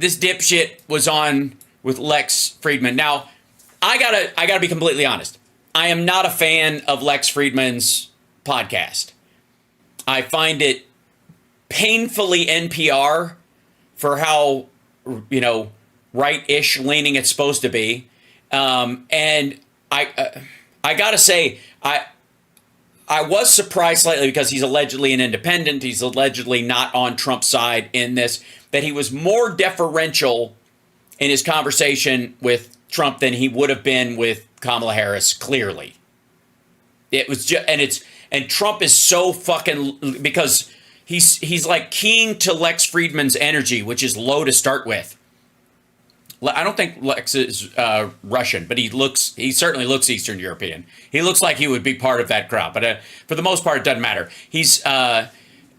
this dipshit was on with Lex Fridman. Now, I gotta be completely honest. I am not a fan of Lex Fridman's podcast. I find it painfully NPR for how, right-ish leaning it's supposed to be. And I gotta say, I was surprised slightly because he's allegedly an independent. He's allegedly not on Trump's side in this, that he was more deferential in his conversation with Trump than he would have been with Kamala Harris, clearly. It was just, and Trump is so fucking, because he's like keying to Lex Fridman's energy, which is low to start with. I don't think Lex is Russian, but he certainly looks Eastern European. He looks like he would be part of that crowd, but for the most part, it doesn't matter. He's I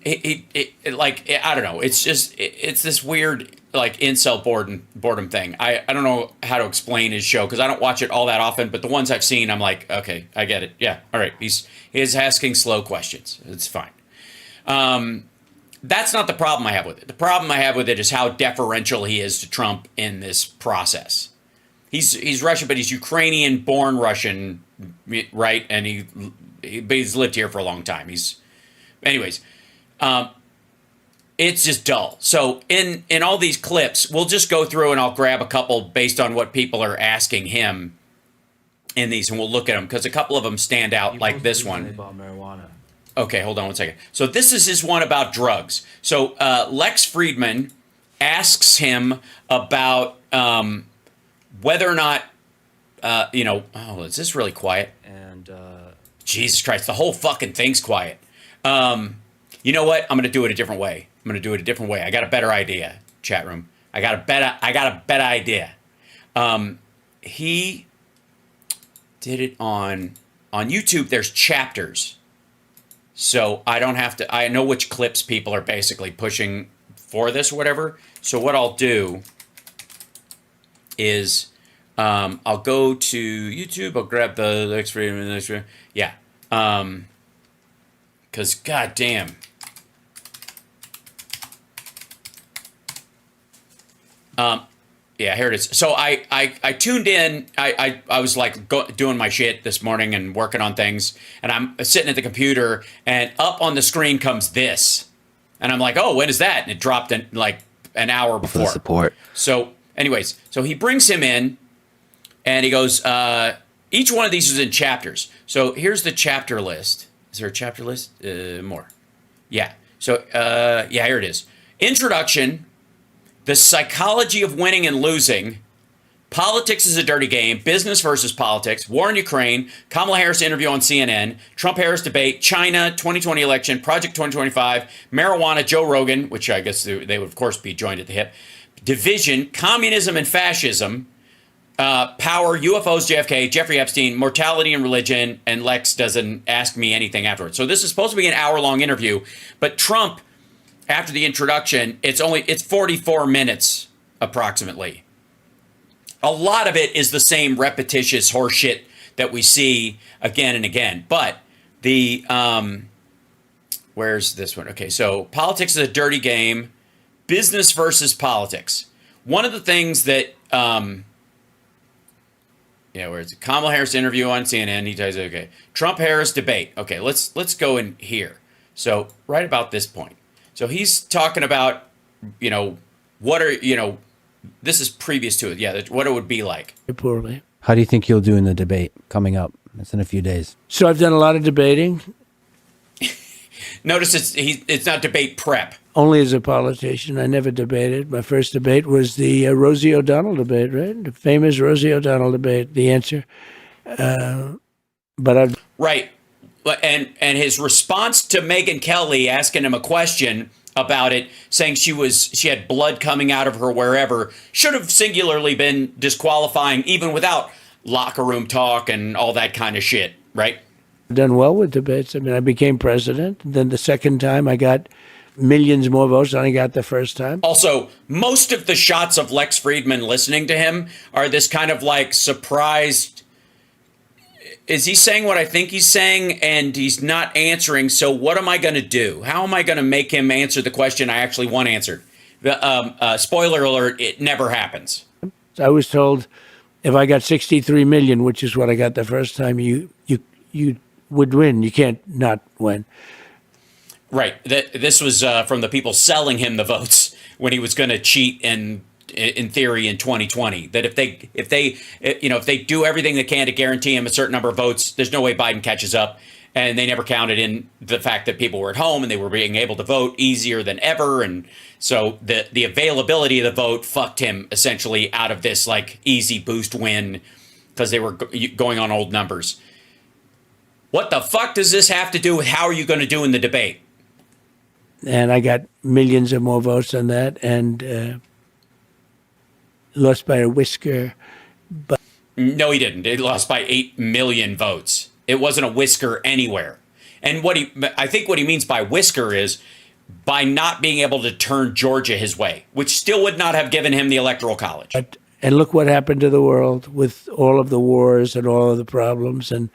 don't know. It's just it's this weird like incel boredom thing. I don't know how to explain his show because I don't watch it all that often, but the ones I've seen, I'm like, okay, I get it. Yeah, all right. He's asking slow questions. It's fine. That's not the problem I have with it. The problem I have with it is how deferential he is to Trump in this process. He's Russian, but he's Ukrainian-born Russian, right? And he's lived here for a long time. Anyways, it's just dull. So in all these clips, we'll just go through and I'll grab a couple based on what people are asking him in these, and we'll look at them because a couple of them stand out, like this one. About marijuana. Okay, hold on one second. So this is his one about drugs. So Lex Fridman asks him about whether or not, is this really quiet? And Jesus Christ, the whole fucking thing's quiet. You know what? I'm going to do it a different way. I got a better idea, chat room. I got a better idea. He did it on YouTube. There's chapters. So I don't have to, I know which clips people are basically pushing for this or whatever. So what I'll do is I'll go to YouTube. I'll grab the Lex Fridman. Yeah. Because goddamn. Yeah, here it is. So I tuned in. I was like doing my shit this morning and working on things, and I'm sitting at the computer, and up on the screen comes this, and I'm like, oh, when is that? And it dropped in like an hour before. For the support. So, anyways, so he brings him in, and he goes, each one of these is in chapters. So here's the chapter list. Is there a chapter list? More. Yeah. So here it is. Introduction. The psychology of winning and losing, politics is a dirty game, business versus politics, war in Ukraine, Kamala Harris interview on CNN, Trump-Harris debate, China, 2020 election, Project 2025, marijuana, Joe Rogan, which I guess they would, of course, be joined at the hip, division, communism and fascism, power, UFOs, JFK, Jeffrey Epstein, mortality and religion, and Lex doesn't ask me anything afterwards. So this is supposed to be an hour-long interview, but Trump, after the introduction, it's 44 minutes approximately. A lot of it is the same repetitious horseshit that we see again and again. But the where's this one? Okay, so politics is a dirty game, business versus politics. One of the things that where is it? Kamala Harris interview on CNN. He tells you, okay, Trump-Harris debate. Okay, let's go in here. So right about this point. So he's talking about, this is previous to it. Yeah, what it would be like. Poorly. How do you think you'll do in the debate coming up? It's in a few days. So I've done a lot of debating. Notice it's not debate prep. Only as a politician. I never debated. My first debate was the Rosie O'Donnell debate, right? The famous Rosie O'Donnell debate, the answer. But I've... Right. And his response to Megyn Kelly asking him a question about it, saying she had blood coming out of her wherever, should have singularly been disqualifying, even without locker room talk and all that kind of shit, right? Done well with debates. I mean, I became president. Then the second time I got millions more votes than I got the first time. Also, most of the shots of Lex Fridman listening to him are this kind of like surprised. Is he saying what I think he's saying? And he's not answering. So what am I going to do? How am I going to make him answer the question I actually want answered? Spoiler alert, it never happens. So I was told if I got 63 million, which is what I got the first time, you would win. You can't not win. Right. This was from the people selling him the votes when he was going to cheat in theory in 2020. That if they do everything they can to guarantee him a certain number of votes, there's no way Biden catches up. And they never counted in the fact that people were at home and they were being able to vote easier than ever. And so the availability of the vote fucked him essentially out of this like easy boost win because they were going on old numbers. What the fuck does this have to do with how are you going to do in the debate? And I got millions of more votes than that and lost by a whisker. But no, he didn't. He lost by 8 million votes. It wasn't a whisker anywhere. And I think what he means by whisker is by not being able to turn Georgia his way, which still would not have given him the Electoral College. And look what happened to the world with all of the wars and all of the problems. And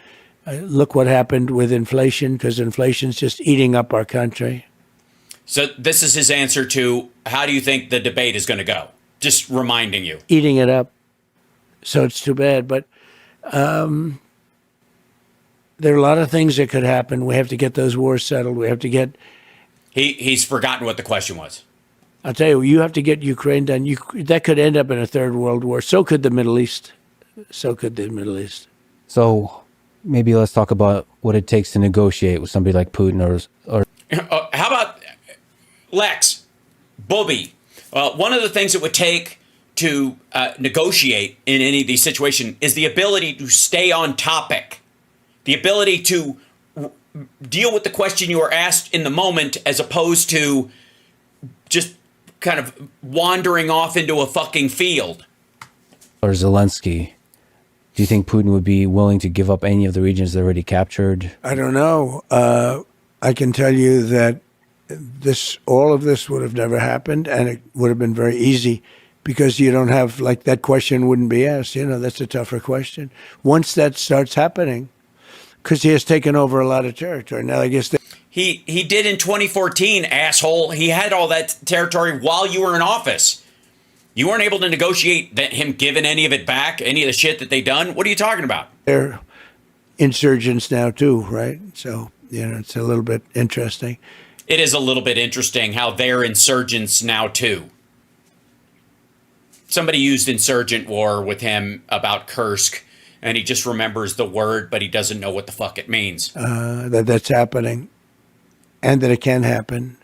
look what happened with inflation, because inflation's just eating up our country. So this is his answer to how do you think the debate is going to go? Just reminding you. Eating it up. So it's too bad. But there are a lot of things that could happen. We have to get those wars settled. We have to get... He's forgotten what the question was. I'll tell you, you have to get Ukraine done. That could end up in a third world war. So could the Middle East. So So maybe let's talk about what it takes to negotiate with somebody like Putin or how about Lex, Bobby? One of the things it would take to negotiate in any of these situations is the ability to stay on topic, the ability to deal with the question you were asked in the moment as opposed to just kind of wandering off into a fucking field. Or Zelensky. Do you think Putin would be willing to give up any of the regions they already captured? I don't know. I can tell you that all of this would have never happened, and it would have been very easy because you don't have, like, that question wouldn't be asked. You know, that's a tougher question. Once that starts happening, because he has taken over a lot of territory. Now, I guess he did in 2014, asshole. He had all that territory while you were in office. You weren't able to negotiate him giving any of it back, any of the shit that they done. What are you talking about? They're insurgents now, too, right? So, you know, it's a little bit interesting. It is a little bit interesting how they're insurgents now, too. Somebody used insurgent war with him about Kursk, and he just remembers the word, but he doesn't know what the fuck it means. That's happening, and that it can happen.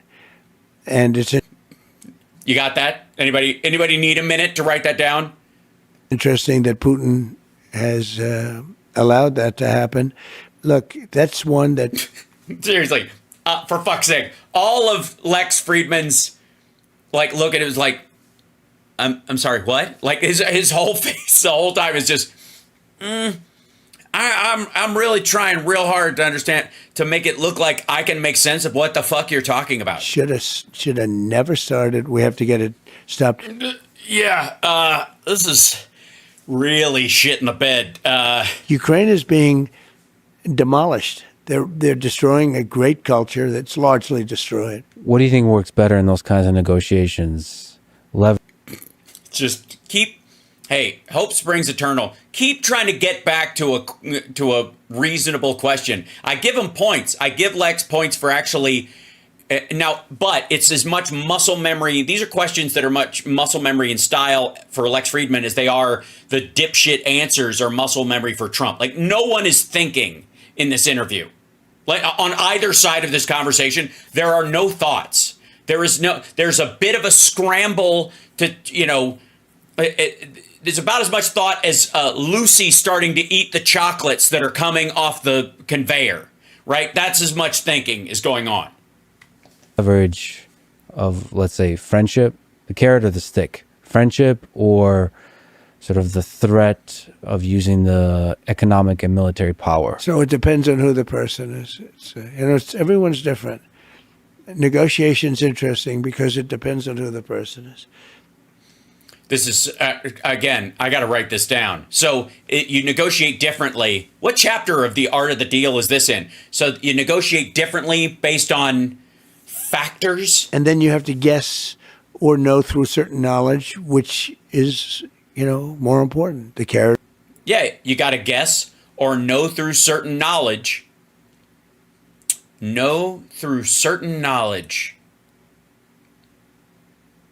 And it's... You got that? Anybody need a minute to write that down? Interesting that Putin has allowed that to happen. Look, that's one that... Seriously, for fuck's sake, all of Lex Fridman's, like, look at it was like, I'm sorry, what? Like his whole face the whole time is just, I'm really trying real hard to understand, to make it look like I can make sense of what the fuck you're talking about. Should have never started. We have to get it stopped. Yeah, this is really shit in the bed. Ukraine is being demolished. They're destroying a great culture that's largely destroyed. What do you think works better in those kinds of negotiations? Just hey, hope springs eternal. Keep trying to get back to a reasonable question. I give him points. I give Lex points for actually now, but it's as much muscle memory. These are questions that are much muscle memory in style for Lex Fridman as they are the dipshit answers or muscle memory for Trump. Like, no one is thinking in this interview. Like, on either side of this conversation, there are no thoughts. There's a bit of a scramble to, you know, there's about as much thought as Lucy starting to eat the chocolates that are coming off the conveyor, right? That's as much thinking is going on. Leverage of, let's say, friendship, the carrot or the stick, friendship, or sort of the threat of using the economic and military power. So it depends on who the person is. Everyone's different. Negotiation's interesting because it depends on who the person is. This is, again, I got to write this down. So you negotiate differently. What chapter of The Art of the Deal is this in? So you negotiate differently based on factors? And then you have to guess or know through certain knowledge, which is, more important. The carrot. Yeah, you got to guess or know through certain knowledge. Know through certain knowledge.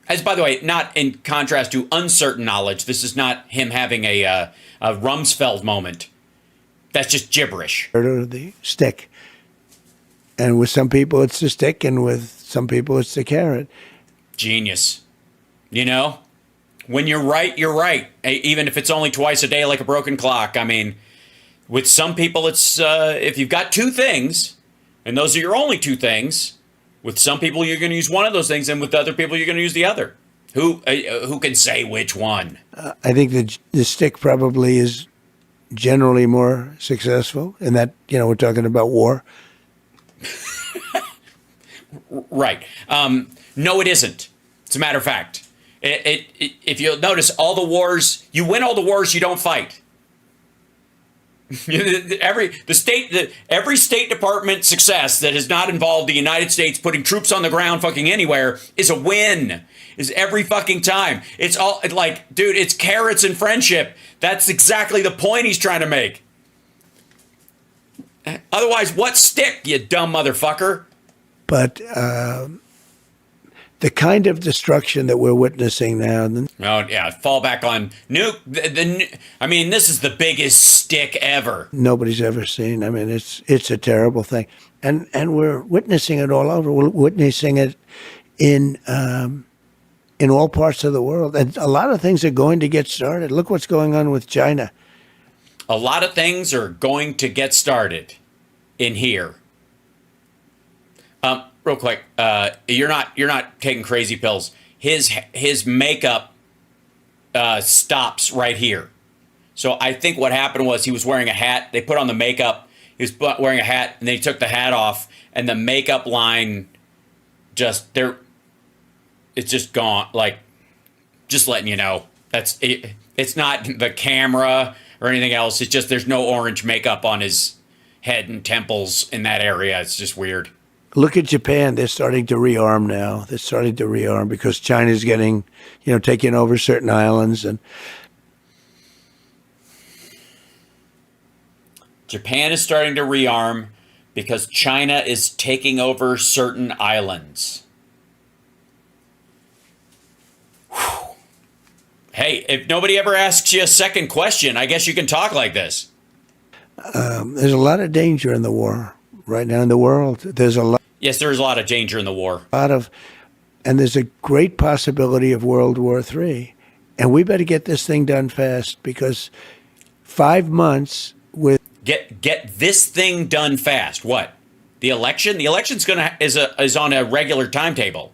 As, by the way, not in contrast to uncertain knowledge. This is not him having a Rumsfeld moment. That's just gibberish. Or the stick. And with some people, it's the stick, and with some people, it's the carrot. Genius. When you're right, you're right. Even if it's only twice a day like a broken clock. I mean, with some people, it's if you've got two things, and those are your only two things, with some people, you're going to use one of those things, and with other people, you're going to use the other. Who can say which one? I think the stick probably is generally more successful in that, we're talking about war. Right. No, it isn't. As a matter of fact, if you'll notice, all the wars, you win all the wars you don't fight. Every State Department success that has not involved the United States putting troops on the ground fucking anywhere is a win. Is every fucking time. It's all like, dude, it's carrots and friendship. That's exactly the point he's trying to make. Otherwise, what stick, you dumb motherfucker? But the kind of destruction that we're witnessing now. Oh, yeah, fall back on nuke. This is the biggest stick ever. Nobody's ever seen. I mean, it's a terrible thing. And we're witnessing it all over. We're witnessing it in all parts of the world. And a lot of things are going to get started. Look what's going on with China. A lot of things are going to get started in here. Real quick, you're not taking crazy pills. His makeup stops right here. So I think what happened was he was wearing a hat. They put on the makeup. He was wearing a hat, and they took the hat off, and the makeup line it's just gone. Like, just letting you know, that's it. It's not the camera or anything else. It's just there's no orange makeup on his head and temples in that area. It's just weird. Look at Japan. They're starting to rearm now. They're starting to rearm because China's getting, taking over certain islands. And Japan is starting to rearm because China is taking over certain islands. Whew. Hey, if nobody ever asks you a second question, I guess you can talk like this. There's a lot of danger in the war right now in the world. There's a lot. Yes, there is a lot of danger in the war. And there's a great possibility of World War III. And we better get this thing done fast because 5 months with get this thing done fast. What? The election? The election's is on a regular timetable.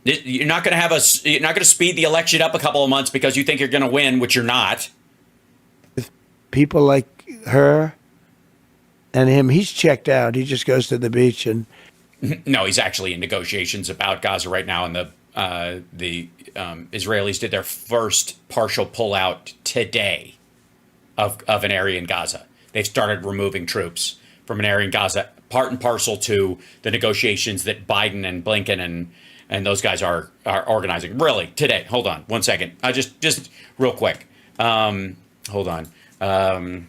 You're not going to speed the election up a couple of months because you think you're going to win, which you're not. People like her and him, he's checked out. He just goes to the beach and. No, he's actually in negotiations about Gaza right now, and the Israelis did their first partial pullout today of an area in Gaza. They've started removing troops from an area in Gaza, part and parcel to the negotiations that Biden and Blinken and those guys are organizing. Really, today. Hold on, 1 second. Just real quick. Hold on. Here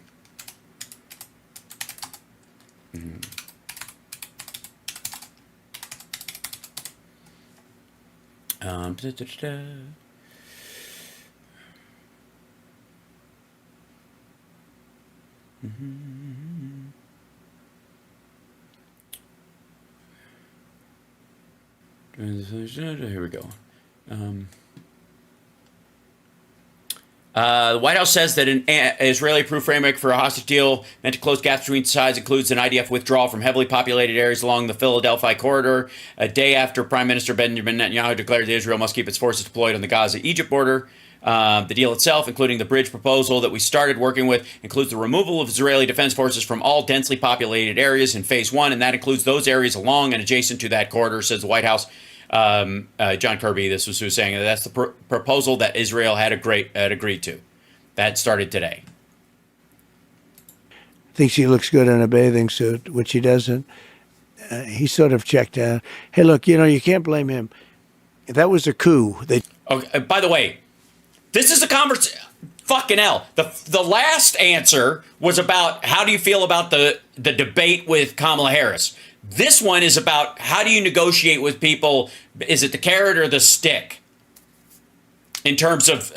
we go. The White House says that an Israeli-approved framework for a hostage deal meant to close gaps between sides includes an IDF withdrawal from heavily populated areas along the Philadelphia corridor, a day after Prime Minister Benjamin Netanyahu declared that Israel must keep its forces deployed on the Gaza-Egypt border. The deal itself, including the bridge proposal that we started working with, includes the removal of Israeli defense forces from all densely populated areas in Phase 1, and that includes those areas along and adjacent to that corridor, says the White House. John Kirby, this was who was saying that's the proposal that Israel had agreed to. That started today. Thinks he looks good in a bathing suit, which he doesn't. he sort of checked out. Hey, look, you can't blame him. That was a coup. Okay, by the way, this is a conversation. Fucking hell. The last answer was about how do you feel about the debate with Kamala Harris. This one is about how do you negotiate with people? Is it the carrot or the stick? In terms of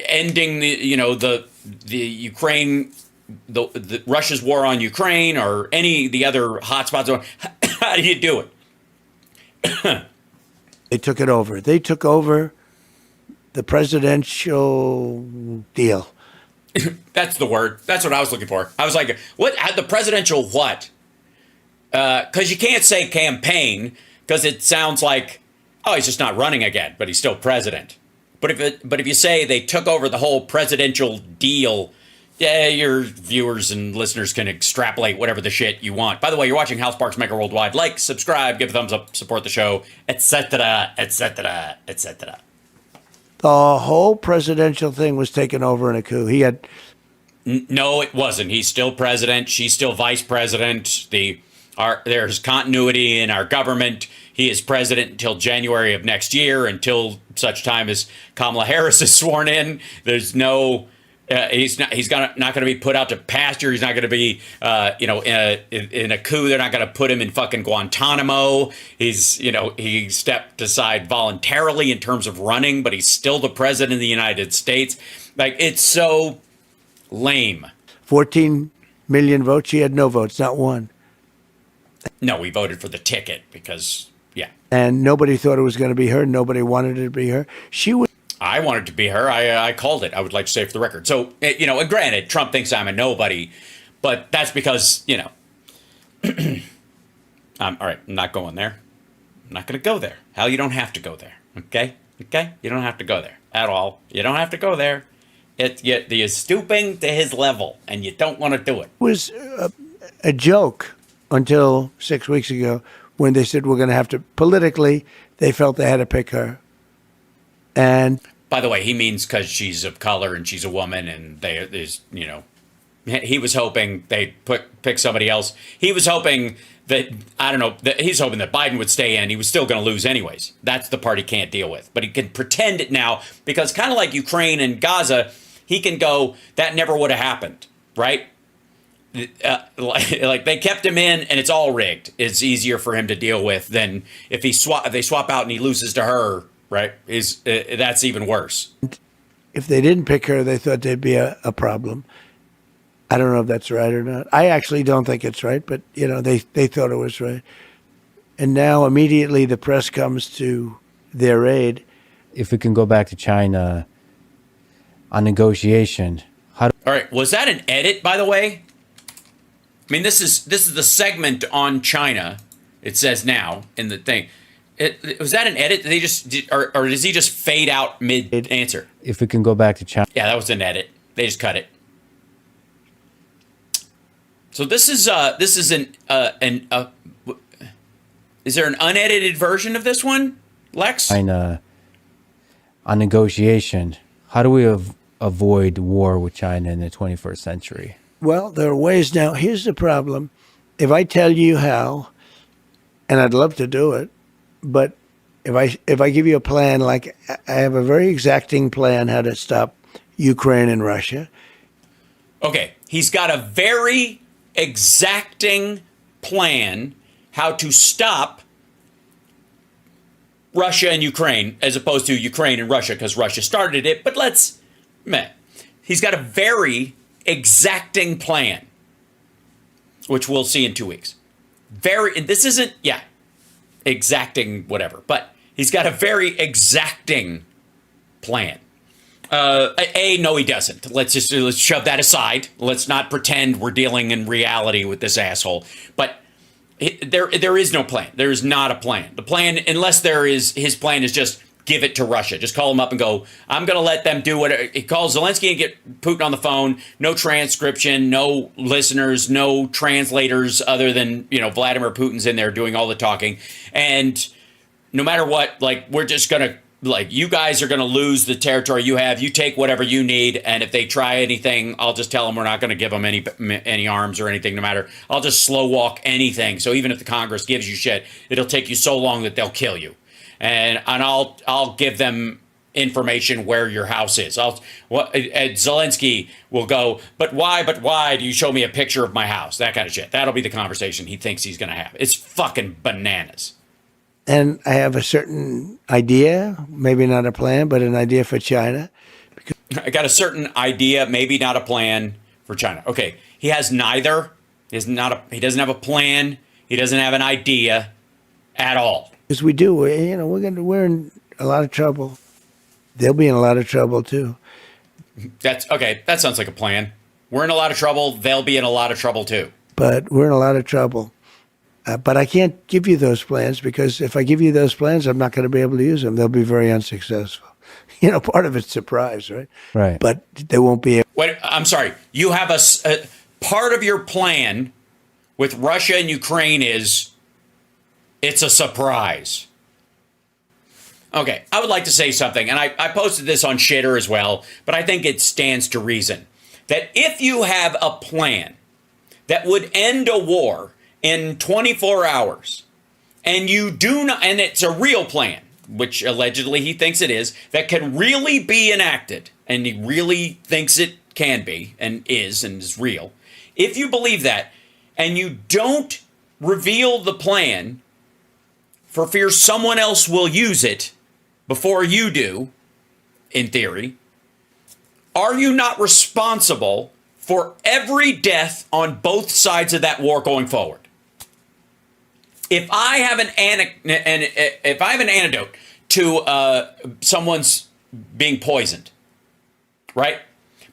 ending the Ukraine, the Russia's war on Ukraine, or any of the other hotspots. How do you do it? They took it over. They took over the presidential deal. That's the word. That's what I was looking for. I was like, what? The presidential what? Because you can't say campaign because it sounds like, oh, he's just not running again, but he's still president. But if you say they took over the whole presidential deal, yeah, your viewers and listeners can extrapolate whatever the shit you want. By the way, you're watching House Sparks Maker Worldwide. Like, subscribe, give a thumbs up, support the show, etc., etc., etc. The whole presidential thing was taken over in a coup. He had... No, it wasn't. He's still president. She's still vice president. There's continuity in our government. He is president until January of next year, until such time as Kamala Harris is sworn in. There's no... he's not going to be put out to pasture. He's not going to be, in a coup. They're not going to put him in fucking Guantanamo. He stepped aside voluntarily in terms of running, but he's still the president of the United States. Like, it's so lame. 14 million votes. She had no votes, not one. No, we voted for the ticket because, yeah. And nobody thought it was going to be her. Nobody wanted it to be her. I wanted to be her. I called it. I would like to say for the record. So, and granted, Trump thinks I'm a nobody, but that's because, all right, I'm not going there. I'm not going to go there. Hal, you don't have to go there. Okay? Okay? You don't have to go there at all. You don't have to go there. You're stooping to his level, and you don't want to do it. It was a joke until 6 weeks ago when they said we're going to have to, politically, they felt they had to pick her. And by the way, he means because she's of color and she's a woman, and he was hoping they'd pick somebody else. He was hoping that, he's hoping that Biden would stay in. He was still going to lose anyways. That's the part he can't deal with. But he can pretend it now because kind of like Ukraine and Gaza, he can go, that never would have happened, right? Like they kept him in and it's all rigged. It's easier for him to deal with than if they swap out and he loses to her. Right? That's even worse. If they didn't pick her, they thought there'd be a problem. I don't know if that's right or not. I actually don't think it's right, but, they thought it was right. And now immediately the press comes to their aid. If we can go back to China on negotiation. All right. Was that an edit, by the way? I mean, this is the segment on China. It says now in the thing. Was that an edit? Did they just, or does he just fade out mid answer? If we can go back to China. Yeah, that was an edit. They just cut it. So this is is there an unedited version of this one, Lex? China on negotiation. How do we avoid war with China in the 21st century? Well, there are ways now. Here's the problem. If I tell you how, and I'd love to do it, but if I give you a plan, like I have a very exacting plan how to stop Ukraine and Russia. Okay, he's got a very exacting plan how to stop Russia and Ukraine, as opposed to Ukraine and Russia, because Russia started it. But he's got a very exacting plan, which we'll see in 2 weeks. This isn't, exacting whatever, but he's got a very exacting plan. No, he doesn't. Let's shove that aside. Let's not pretend we're dealing in reality with this asshole. But there is no plan. There is not a plan. The plan, unless his plan is just give it to Russia. Just call him up and go, I'm going to let them do whatever. He calls Zelensky and get Putin on the phone. No transcription, no listeners, no translators other than, Vladimir Putin's in there doing all the talking. And no matter what, we're just going to like, you guys are going to lose the territory you have. You take whatever you need, and if they try anything, I'll just tell them we're not going to give them any arms or anything, no matter. I'll just slow walk anything. So even if the Congress gives you shit, it'll take you so long that they'll kill you. And I'll give them information where your house is. Zelensky will go, but why do you show me a picture of my house? That kind of shit. That'll be the conversation he thinks he's going to have. It's fucking bananas. And I have a certain idea, maybe not a plan, but an idea for China. I got a certain idea, maybe not a plan for China. Okay, he has neither. He doesn't have a plan. He doesn't have an idea at all. Because we're in a lot of trouble. They'll be in a lot of trouble too. That's okay. That sounds like a plan. We're in a lot of trouble. They'll be in a lot of trouble too. But we're in a lot of trouble. But I can't give you those plans, because if I give you those plans, I'm not going to be able to use them. They'll be very unsuccessful. Part of it's surprise, right? Right. But they won't be able. Wait, I'm sorry. You have a part of your plan with Russia and Ukraine is it's a surprise. Okay, I would like to say something, and I posted this on Shitter as well, but I think it stands to reason that if you have a plan that would end a war in 24 hours, and you do not, and it's a real plan, which allegedly he thinks it is, that can really be enacted, and he really thinks it can be, and is real. If you believe that, and you don't reveal the plan for fear someone else will use it before you do, in theory, are you not responsible for every death on both sides of that war going forward? If I have an antidote to someone's being poisoned, right?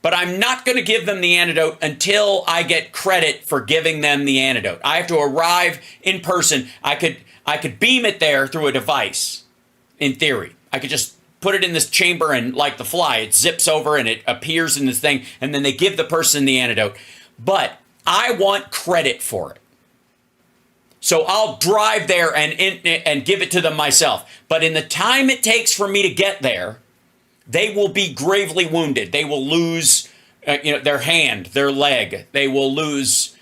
But I'm not going to give them the antidote until I get credit for giving them the antidote. I have to arrive in person. I could beam it there through a device, in theory. I could just put it in this chamber, and like the fly, it zips over and it appears in this thing, and then they give the person the antidote. But I want credit for it. So I'll drive there and give it to them myself. But in the time it takes for me to get there, they will be gravely wounded. They will lose, their hand, their leg. They will lose,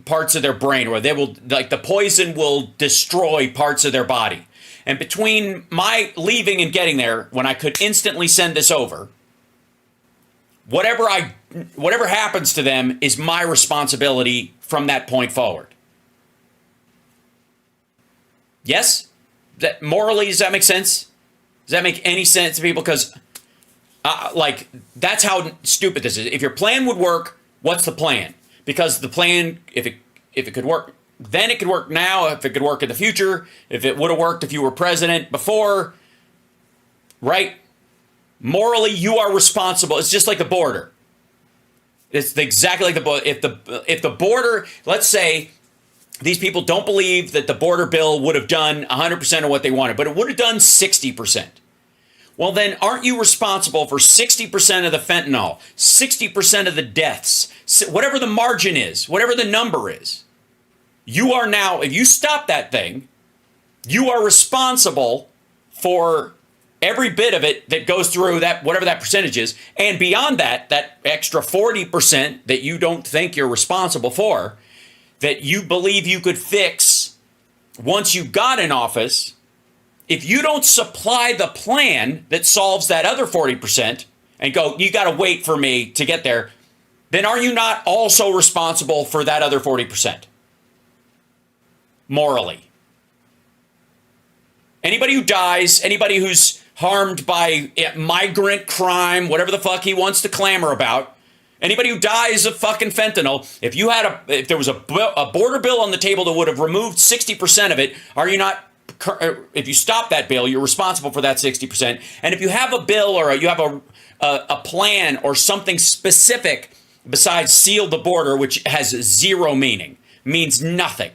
parts of their brain, or they will, like, the poison will destroy parts of their body. And between my leaving and getting there, when I could instantly send this over, whatever happens to them is my responsibility from that point forward. Yes? Morally, does that make sense? Does that make any sense to people? Because, that's how stupid this is. If your plan would work, what's the plan? Because the plan, if it could work, then it could work now. If it could work in the future, if it would have worked if you were president before, right? Morally, you are responsible. It's just like the border. It's exactly like the border. If the border, let's say, these people don't believe that the border bill would have done 100% of what they wanted, but it would have done 60%. Well, then aren't you responsible for 60% of the fentanyl, 60% of the deaths, whatever the margin is, whatever the number is? You are now, if you stop that thing, you are responsible for every bit of it that goes through that, whatever that percentage is. And beyond that, that extra 40% that you don't think you're responsible for, that you believe you could fix once you got in office, if you don't supply the plan that solves that other 40% and go, you got to wait for me to get there, then are you not also responsible for that other 40%? Morally. Anybody who dies, anybody who's harmed by migrant crime, whatever the fuck he wants to clamor about, anybody who dies of fucking fentanyl, if there was a border bill on the table that would have removed 60% of it, are you not, if you stop that bill, you're responsible for that 60%. And if you have a bill or you have a plan or something specific besides seal the border, which has zero meaning, means nothing.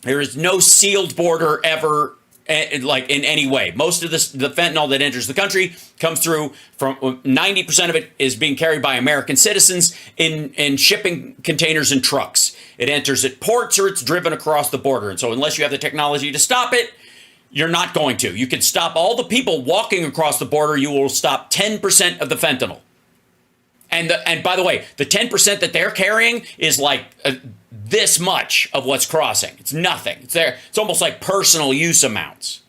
There is no sealed border ever, like, in any way. Most of the fentanyl that enters the country comes through from 90% of it is being carried by American citizens in shipping containers and trucks. It enters at ports or it's driven across the border. And so unless you have the technology to stop it, You're not going to. You can stop all the people walking across the border. You will stop 10% of the fentanyl. And by the way, the 10% that they're carrying is like this much of what's crossing. It's nothing. It's there. It's almost like personal use amounts.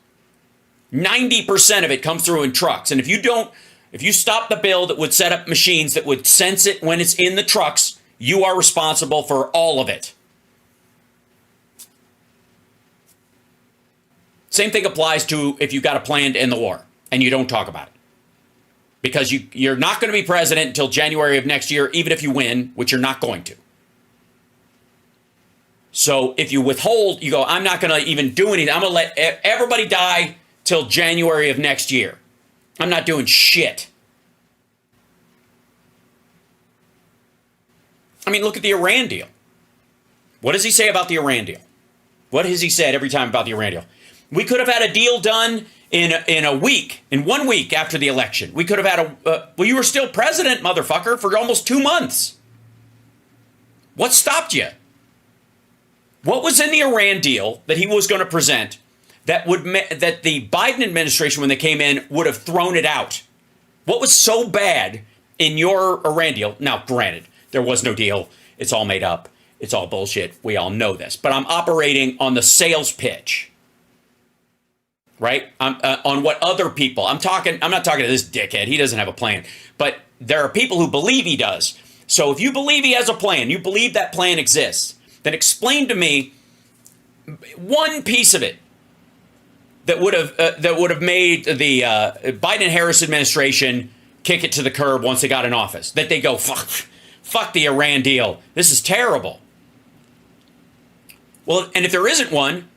90% of it comes through in trucks. And if you stop the bill that would set up machines that would sense it when it's in the trucks, you are responsible for all of it. Same thing applies to if you got a plan to end the war and you don't talk about it. Because you're not going to be president until January of next year, even if you win, which you're not going to. So if you withhold, you go, I'm not going to even do anything. I'm going to let everybody die till January of next year. I'm not doing shit. I mean, look at the Iran deal. What does he say about the Iran deal? What has he said every time about the Iran deal? We could have had a deal done in a week, in 1 week after the election. We could have had well, you were still president, motherfucker, for almost 2 months. What stopped you? What was in the Iran deal that he was going to present that the Biden administration, when they came in, would have thrown it out? What was so bad in your Iran deal? Now, granted, there was no deal. It's all made up. It's all bullshit. We all know this. But I'm operating on the sales pitch. Right? On what other people, I'm not talking to this dickhead. He doesn't have a plan. But there are people who believe he does. So if you believe he has a plan, you believe that plan exists, then explain to me one piece of it that would have made the Biden-Harris administration kick it to the curb once they got in office. That they go, fuck the Iran deal. This is terrible. Well, and if there isn't one,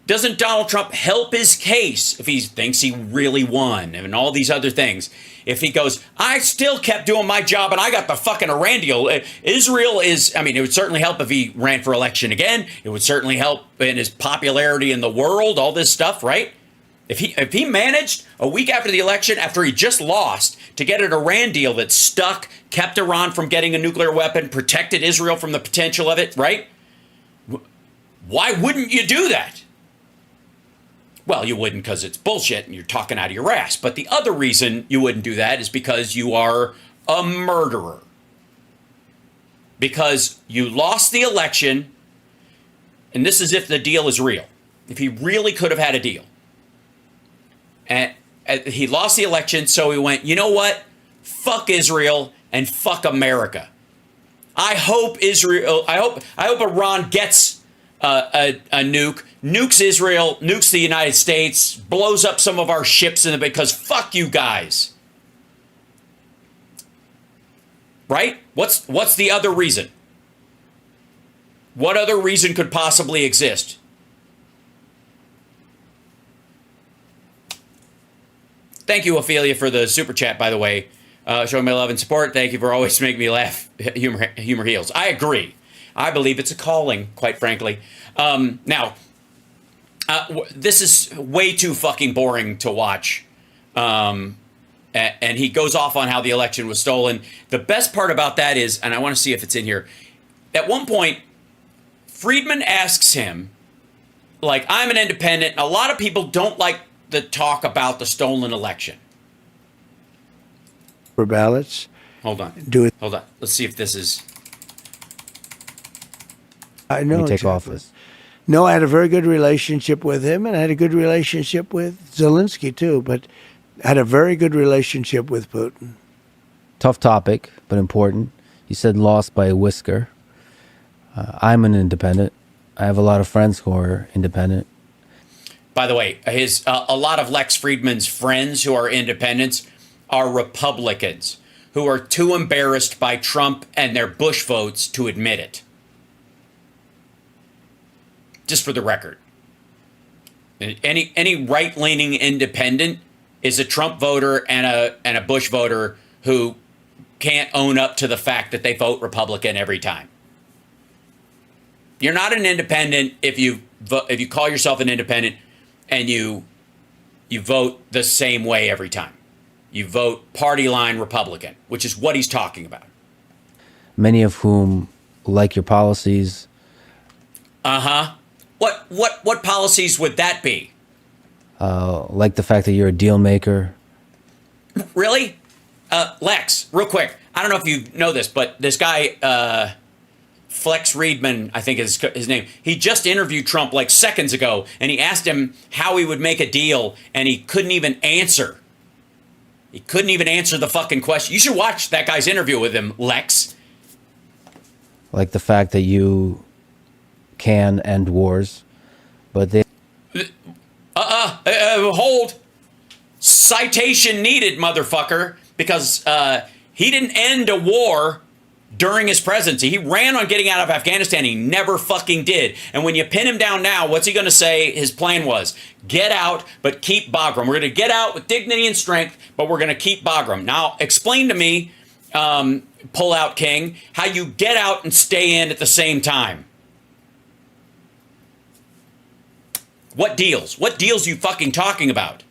doesn't Donald Trump help his case if he thinks he really won and all these other things? If he goes, I still kept doing my job and I got the fucking Iran deal. Israel is, I mean, it would certainly help if he ran for election again. It would certainly help in his popularity in the world, all this stuff, right? If he managed a week after the election, after he just lost, to get an Iran deal that stuck, kept Iran from getting a nuclear weapon, protected Israel from the potential of it, right? Why wouldn't you do that? Well, you wouldn't because it's bullshit and you're talking out of your ass. But the other reason you wouldn't do that is because you are a murderer. Because you lost the election, and this is if the deal is real. If he really could have had a deal. And he lost the election, so he went, you know what? Fuck Israel and fuck America. I hope Iran gets a nuke, nukes Israel, nukes the United States, blows up some of our ships because fuck you guys. Right? What's the other reason? What other reason could possibly exist? Thank you, Ophelia, for the super chat, by the way. Showing my love and support. Thank you for always making me laugh. Humor heals. I agree. I believe it's a calling, quite frankly. Now, this is way too fucking boring to watch. And he goes off on how the election was stolen. The best part about that is, and I want to see if it's in here. At one point, Fridman asks him, like, I'm an independent. A lot of people don't like the talk about the stolen election. For ballots. Hold on. Do it. Hold on. Let's see if this is. I know. When you take exactly. office. No, I had a very good relationship with him, and I had a good relationship with Zelensky too. But I had a very good relationship with Putin. Tough topic, but important. You said lost by a whisker. I'm an independent. I have a lot of friends who are independent. By the way, a lot of Lex Fridman's friends who are independents are Republicans who are too embarrassed by Trump and their Bush votes to admit it. Just for the record. Any right-leaning independent is a Trump voter and a Bush voter who can't own up to the fact that they vote Republican every time. You're not an independent if you call yourself an independent and you vote the same way every time. You vote party line Republican, which is what he's talking about. Many of whom like your policies. Uh-huh. What policies would that be? like the fact that you're a deal maker. Really? Lex, real quick. I don't know if you know this, but this guy, Lex Fridman, I think is his name. He just interviewed Trump like seconds ago, and he asked him how he would make a deal, and he couldn't even answer. He couldn't even answer the fucking question. You should watch that guy's interview with him, Lex. Like the fact that you can end wars, but they... Hold. Citation needed, motherfucker, because he didn't end a war during his presidency. He ran on getting out of Afghanistan. He never fucking did. And when you pin him down now, what's he going to say his plan was? Get out, but keep Bagram. We're going to get out with dignity and strength, but we're going to keep Bagram. Now, explain to me, Pull-Out King, how you get out and stay in at the same time. What deals? What deals you fucking talking about?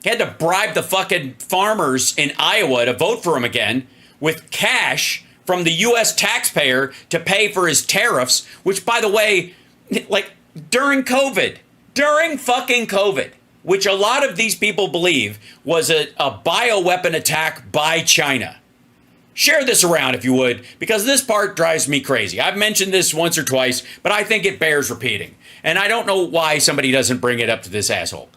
He had to bribe the fucking farmers in Iowa to vote for him again with cash from the U.S. taxpayer to pay for his tariffs, which, by the way, like during fucking COVID, which a lot of these people believe was a bioweapon attack by China. Share this around if you would, because this part drives me crazy. I've mentioned this once or twice, but I think it bears repeating. And I don't know why somebody doesn't bring it up to this asshole.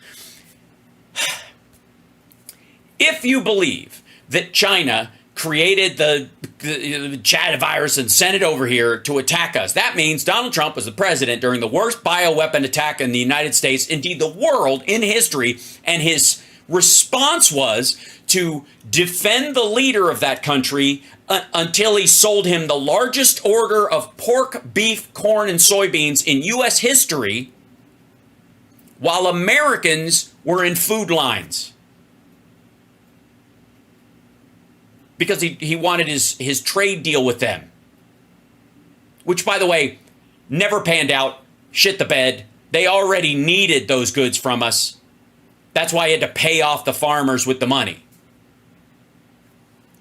If you believe that China created the Chad virus and sent it over here to attack us, that means Donald Trump was the president during the worst bioweapon attack in the United States, indeed the world, in history, and his response was to defend the leader of that country until he sold him the largest order of pork, beef, corn, and soybeans in U.S. history, while Americans were in food lines. Because he wanted his trade deal with them. Which, by the way, never panned out, shit the bed. They already needed those goods from us. That's why he had to pay off the farmers with the money.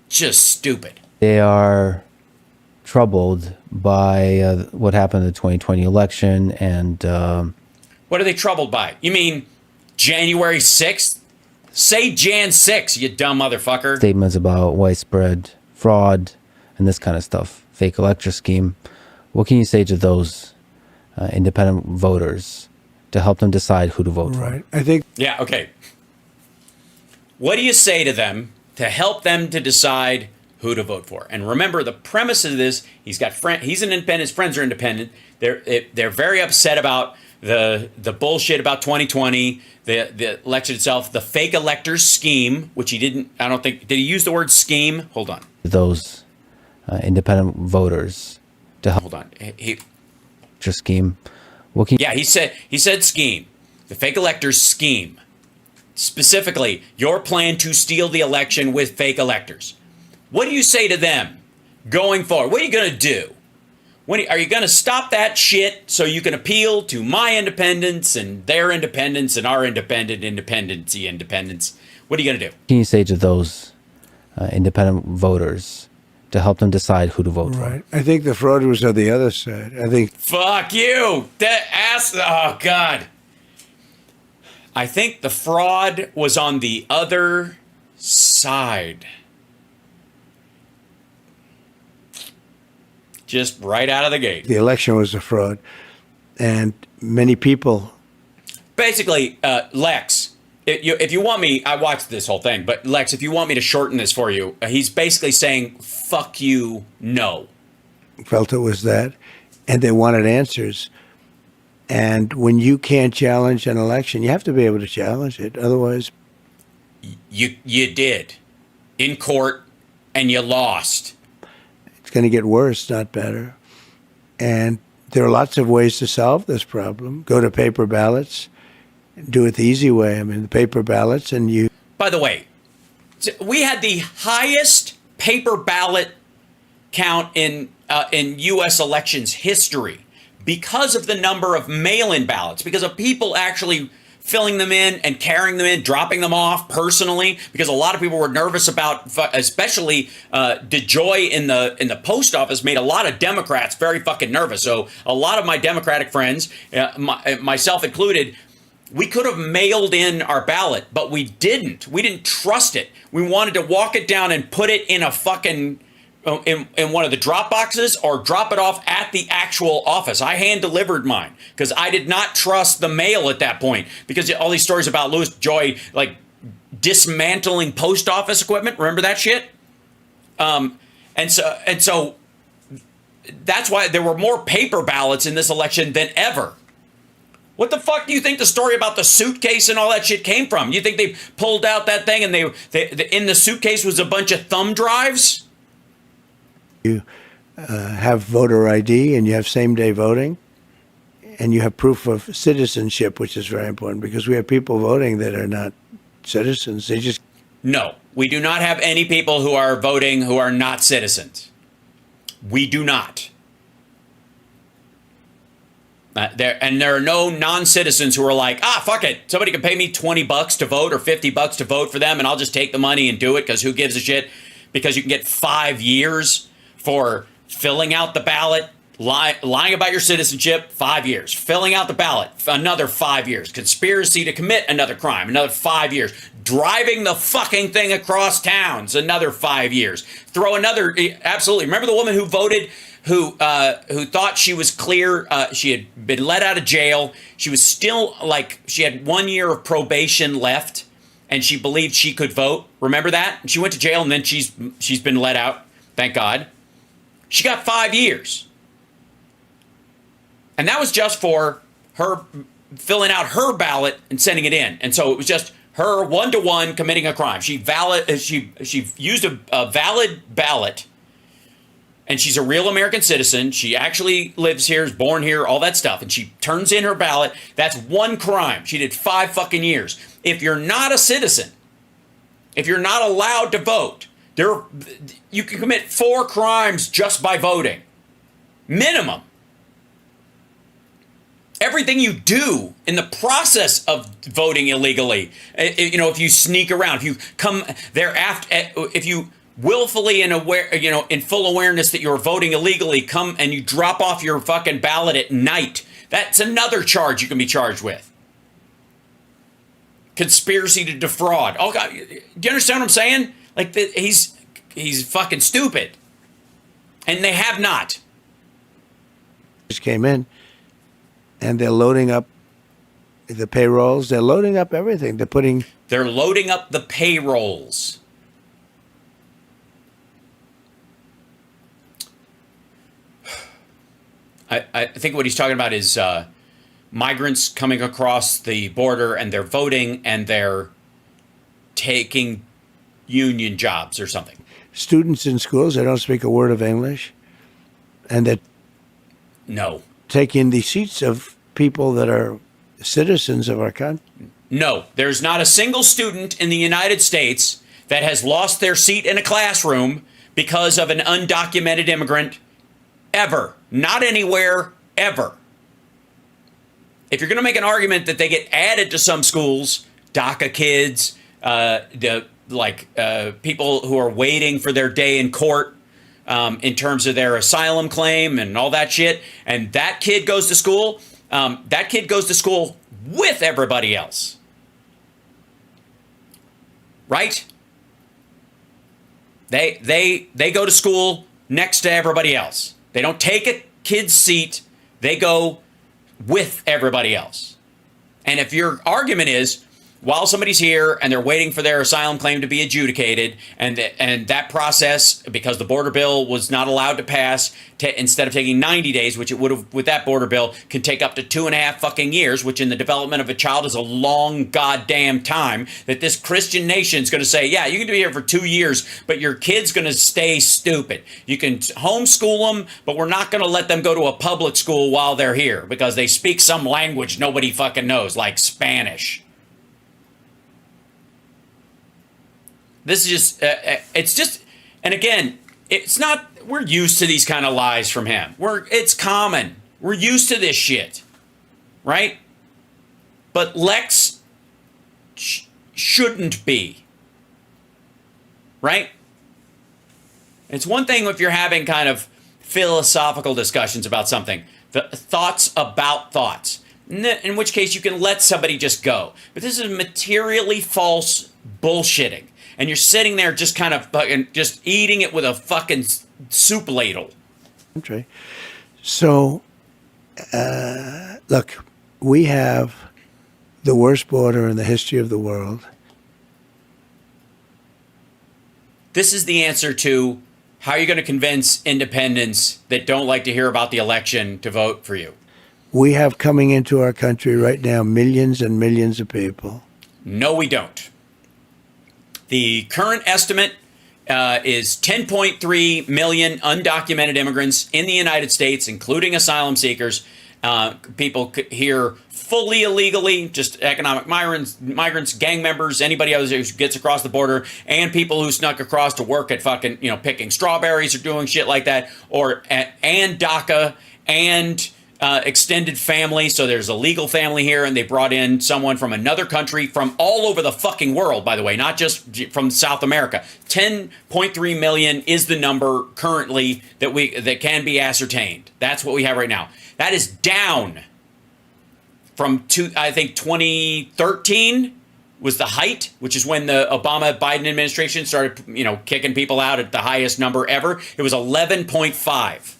Just stupid. They are troubled by what happened in the 2020 election and... what are they troubled by? You mean January 6th? Say Jan 6, you dumb motherfucker. Statements about widespread fraud and this kind of stuff. Fake elector scheme. What can you say to those independent voters to help them decide who to vote for? Right. I think... Yeah, okay. What do you say to them to help them to decide who to vote for? And remember, the premise of this, he's an independent, his friends are independent. They're very upset about the bullshit about 2020, the election itself, the fake electors scheme, which he didn't, I don't think, did he use the word scheme? Hold on. Those independent voters to help. Hold on. Scheme. What can Yeah, he said scheme. The fake electors scheme. Specifically, your plan to steal the election with fake electors. What do you say to them going forward? What are you going to do? Are you going to stop that shit so you can appeal to my independence and their independence and our independence? What are you going to do? can you say to those independent voters to help them decide who to vote for? Right. I think the fraudsters are the other side. I think... Fuck you. Oh, God. I think the fraud was on the other side. Just right out of the gate. The election was a fraud. And many people... Basically, Lex, if you want me, I watched this whole thing, but Lex, if you want me to shorten this for you, he's basically saying, fuck you, no. felt it was that. And they wanted answers. And when you can't challenge an election, you have to be able to challenge it. Otherwise... You did. In court, and you lost. It's going to get worse, not better. And there are lots of ways to solve this problem. Go to paper ballots. Do it the easy way. I mean, the paper ballots and you... By the way, we had the highest paper ballot count in U.S. elections history because of the number of mail-in ballots, because of people actually filling them in and carrying them in, dropping them off personally, because a lot of people were nervous about, especially DeJoy in the post office made a lot of Democrats very fucking nervous. So a lot of my Democratic friends, myself included, We could have mailed in our ballot, but we didn't. We didn't trust it. We wanted to walk it down and put it in a fucking in one of the drop boxes or drop it off at the actual office. I hand delivered mine because I did not trust the mail at that point, because all these stories about Louis Joy like dismantling post office equipment. Remember that shit? And so that's why there were more paper ballots in this election than ever. What the fuck do you think the story about the suitcase and all that shit came from? You think they pulled out that thing and they in the suitcase was a bunch of thumb drives? You have voter ID and you have same-day voting, and you have proof of citizenship, which is very important because we have people voting that are not citizens. They just... No, we do not have any people who are voting who are not citizens. We do not. There are no non-citizens who are like, fuck it. Somebody can pay me $20 to vote or $50 to vote for them, and I'll just take the money and do it because who gives a shit? Because you can get 5 years for filling out the ballot, lying about your citizenship, 5 years. Filling out the ballot, another 5 years. Conspiracy to commit another crime, another 5 years. Driving the fucking thing across towns, another 5 years. Throw another, absolutely. Remember the woman who voted, who thought she was clear, she had been let out of jail. She was still she had 1 year of probation left, and she believed she could vote. Remember that? And she went to jail, and then she's been let out. Thank God. She got 5 years. And that was just for her filling out her ballot and sending it in. And so it was just her one-to-one committing a crime. She used a valid ballot, and she's a real American citizen. She actually lives here, is born here, all that stuff. And she turns in her ballot. That's one crime. She did 5 fucking years. If you're not a citizen, if you're not allowed to vote, you can commit 4 crimes just by voting. Minimum. Everything you do in the process of voting illegally, if you sneak around, if you come thereafter, if you willfully and aware, in full awareness that you're voting illegally, come and you drop off your fucking ballot at night, that's another charge you can be charged with. Conspiracy to defraud. Oh God, do you understand what I'm saying? Like he's fucking stupid, and they have not. Just came in. And they're loading up the payrolls. They're loading up everything. They're loading up the payrolls. I think what he's talking about is migrants coming across the border and they're voting and they're taking union jobs or something. Students in schools, they don't speak a word of English. And they're taking the seats of people that are citizens of our country. No, there's not a single student in the United States that has lost their seat in a classroom because of an undocumented immigrant ever. Not anywhere, ever. If you're going to make an argument that they get added to some schools, DACA kids, people who are waiting for their day in court, in terms of their asylum claim and all that shit, and that kid goes to school, with everybody else. Right? They go to school next to everybody else. They don't take a kid's seat, they go with everybody else. And if your argument is, while somebody's here and they're waiting for their asylum claim to be adjudicated, and that process, because the border bill was not allowed to pass, instead of taking 90 days, which it would have with that border bill, can take up to 2.5 fucking years, which in the development of a child is a long goddamn time, that this Christian nation is going to say, yeah, you can be here for 2 years, but your kid's going to stay stupid. You can homeschool them, but we're not going to let them go to a public school while they're here because they speak some language nobody fucking knows, like Spanish. This is just, and again, it's not, we're used to these kind of lies from him. It's common. We're used to this shit, right? But Lex shouldn't be, right? It's one thing if you're having kind of philosophical discussions about something, the thoughts about thoughts. in which case you can let somebody just go. But this is materially false bullshitting. And you're sitting there just kind of fucking just eating it with a fucking soup ladle. Country. So, look, we have the worst border in the history of the world. This is the answer to how you're going to convince independents that don't like to hear about the election to vote for you. We have coming into our country right now millions and millions of people. No, we don't. The current estimate is 10.3 million undocumented immigrants in the United States, including asylum seekers. People here fully illegally, just economic migrants, gang members, anybody else who gets across the border, and people who snuck across to work at fucking, picking strawberries or doing shit like that, and DACA and extended family. So there's a legal family here, and they brought in someone from another country from all over the fucking world, by the way, not just from South America. 10.3 million is the number currently that can be ascertained. That's what we have right now. That is down from 2013 was the height, which is when the Obama-Biden administration started, kicking people out at the highest number ever. It was 11.5.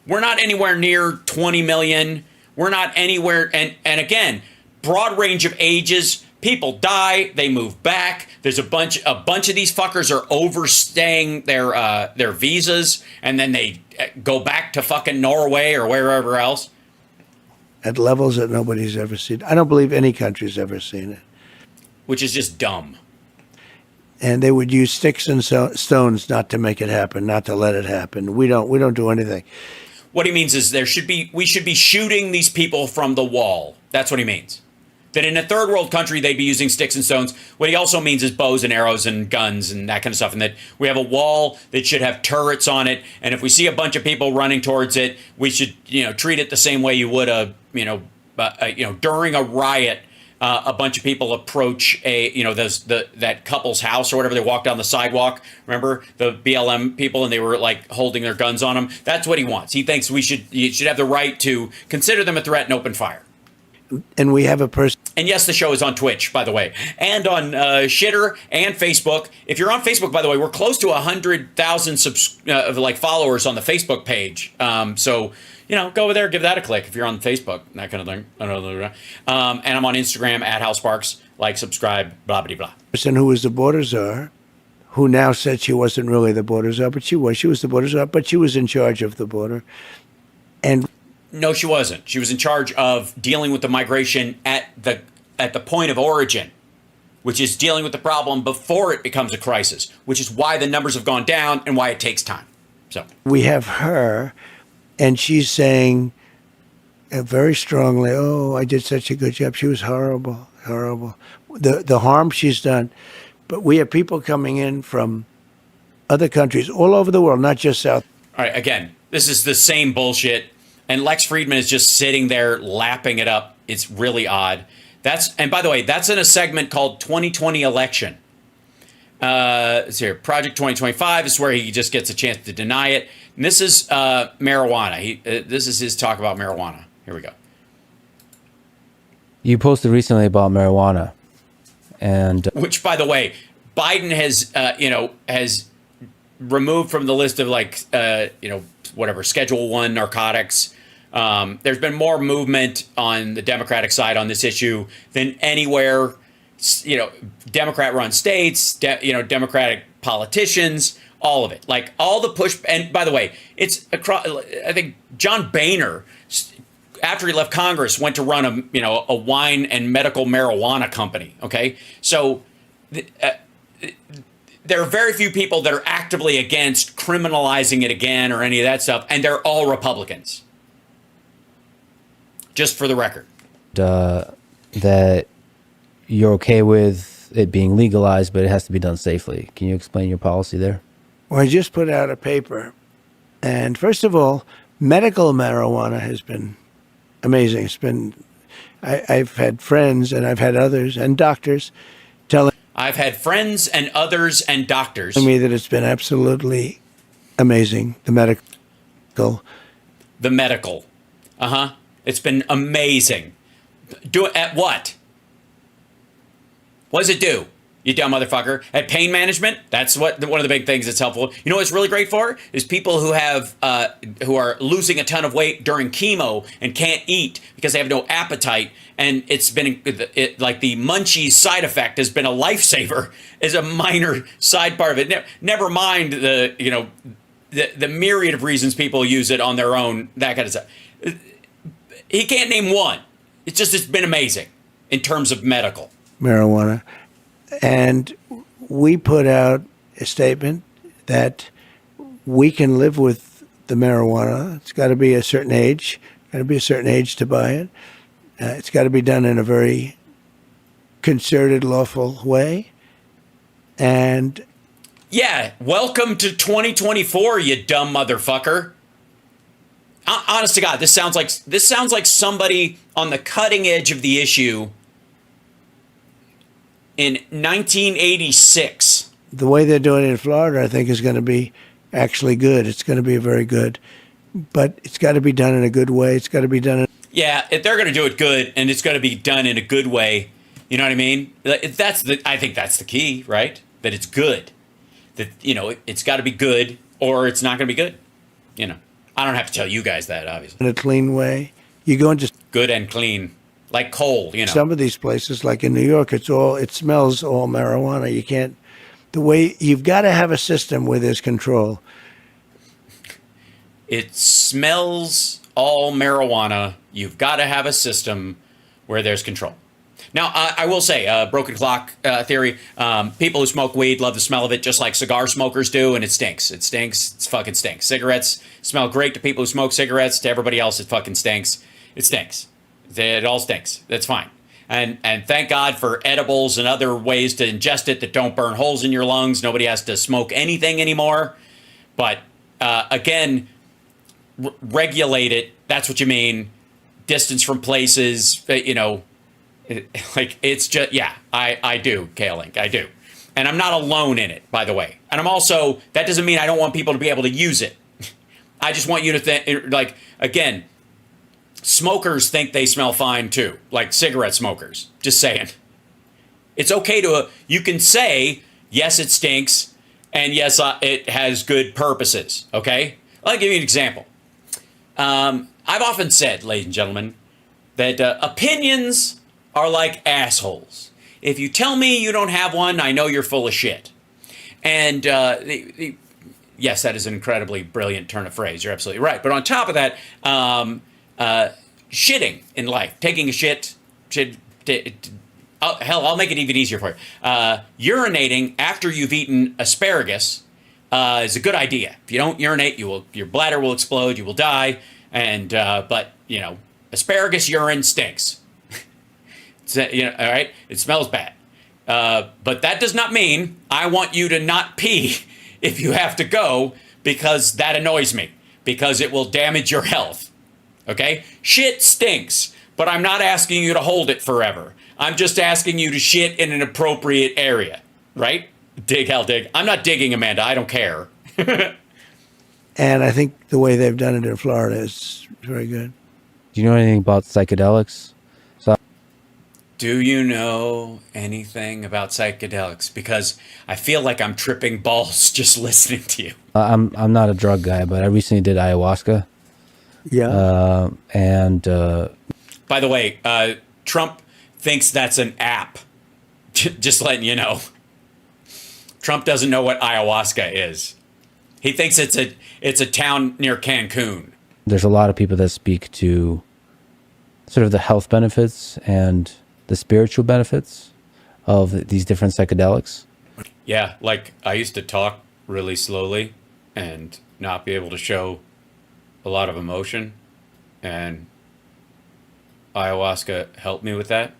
We're not anywhere near 20 million. We're not anywhere. And again, broad range of ages. People die. They move back. There's a bunch of these fuckers are overstaying their visas, and then they go back to fucking Norway or wherever else. At levels that nobody's ever seen. I don't believe any country's ever seen it. Which is just dumb. And they would use sticks and stones not to make it happen, not to let it happen. We don't do anything. What he means is we should be shooting these people from the wall. That's what he means. That in a third world country, they'd be using sticks and stones. What he also means is bows and arrows and guns and that kind of stuff. And that we have a wall that should have turrets on it. And if we see a bunch of people running towards it, we should, treat it the same way you would during a riot. A bunch of people approach that couple's house or whatever. They walk down the sidewalk. Remember the BLM people, and they were like holding their guns on them. That's what he wants. He thinks you should have the right to consider them a threat and open fire. And we have a person. And yes, the show is on Twitch, by the way, and on Shitter and Facebook. If you're on Facebook, by the way, we're close to 100,000 followers on the Facebook page. So go over there, give that a click if you're on Facebook, that kind of thing. And I'm on Instagram at HalSparks. Like, subscribe, blah blah blah. Person who was the border czar, who now said she wasn't really the border czar, but she was. She was the border czar, but she was in charge of the border, and. No, she wasn't. She was in charge of dealing with the migration at the point of origin, which is dealing with the problem before it becomes a crisis, which is why the numbers have gone down and why it takes time. So we have her, and she's saying very strongly, "Oh, I did such a good job. She was horrible, horrible. The harm she's done." But we have people coming in from other countries all over the world, not just South. All right, again, this is the same bullshit. And Lex Fridman is just sitting there lapping it up. It's really odd. And by the way, that's in a segment called 2020 Election. It's here. Project 2025 is where he just gets a chance to deny it. And this is marijuana. This is his talk about marijuana. Here we go. You posted recently about marijuana, and which, by the way, Biden has removed from the list of whatever Schedule 1 narcotics. There's been more movement on the Democratic side on this issue than anywhere. Democrat-run states, Democratic politicians, all of it. Like all the push. And by the way, it's across. I think John Boehner, after he left Congress, went to run a wine and medical marijuana company. Okay, so. There are very few people that are actively against criminalizing it again or any of that stuff, and they're all Republicans. Just for the record. That you're okay with it being legalized, but it has to be done safely. Can you explain your policy there? Well, I just put out a paper. And first of all, medical marijuana has been amazing. It's been, I've had friends and I've had others and doctors telling I've had friends and others and doctors me that it's been absolutely amazing. The medical. Uh-huh. It's been amazing. Do it at what? What does it do? You dumb motherfucker. At pain management, that's what one of the big things that's helpful. You know what it's really great for? Is people who have who are losing a ton of weight during chemo and can't eat because they have no appetite, and it's been like the munchies side effect has been a lifesaver as a minor side part of it. Never mind the myriad of reasons people use it on their own, that kind of stuff. He can't name one. It's been amazing in terms of medical marijuana. And we put out a statement that we can live with the marijuana. It's got to be a certain age. Got to be a certain age to buy it. It's got to be done in a very concerted, lawful way. And yeah, welcome to 2024, you dumb motherfucker. Honest to God, this sounds like somebody on the cutting edge of the issue in 1986. The way they're doing it in Florida, I think, is going to be actually good. It's going to be very good. But it's got to be done in a good way. It's got to be done in... Yeah, if they're going to do it good, and it's going to be done in a good way, you know what I mean? I think that's the key, right? That it's good. That, it's got to be good, or it's not going to be good. I don't have to tell you guys that, obviously. In a clean way. You go into... Good and clean. Like coal, Some of these places, like in New York, it smells all marijuana. You can't... You've got to have a system where there's control. It smells all marijuana. You've got to have a system where there's control. Now, I will say, broken clock theory, people who smoke weed love the smell of it just like cigar smokers do, and it stinks. It stinks. It fucking stinks. Cigarettes smell great to people who smoke cigarettes. To everybody else, it fucking stinks. It stinks. It all stinks. That's fine. And thank God for edibles and other ways to ingest it that don't burn holes in your lungs. Nobody has to smoke anything anymore. But again, regulate it. That's what you mean. Distance from places, like it's just, yeah, I do, K-Link, I do. And I'm not alone in it, by the way. And I'm also, that doesn't mean I don't want people to be able to use it. I just want you to think, like, again, smokers think they smell fine too, like cigarette smokers. Just saying. It's okay you can say, yes, it stinks, and yes, it has good purposes, okay? I'll give you an example. I've often said, ladies and gentlemen, that opinions are like assholes. If you tell me you don't have one, I know you're full of shit. And yes, that is an incredibly brilliant turn of phrase. You're absolutely right. But on top of that, shitting in life, taking a shit, hell, I'll make it even easier for you. Urinating after you've eaten asparagus is a good idea. If you don't urinate, your bladder will explode, you will die. And but asparagus urine stinks. All right, it smells bad. But that does not mean I want you to not pee if you have to go, because that annoys me, because it will damage your health. Okay? Shit stinks, but I'm not asking you to hold it forever. I'm just asking you to shit in an appropriate area, right? Dig, hell, dig. I'm not digging, Amanda. I don't care. And I think the way they've done it in Florida is very good. Do you know anything about psychedelics? Do you know anything about psychedelics? Because I feel like I'm tripping balls just listening to you. I'm not a drug guy, but I recently did ayahuasca. Yeah. By the way, Trump thinks that's an app. Just letting you know. Trump doesn't know what ayahuasca is. He thinks it's a town near Cancun. There's a lot of people that speak to sort of the health benefits and the spiritual benefits of these different psychedelics. Yeah, like I used to talk really slowly and not be able to show a lot of emotion, and ayahuasca helped me with that.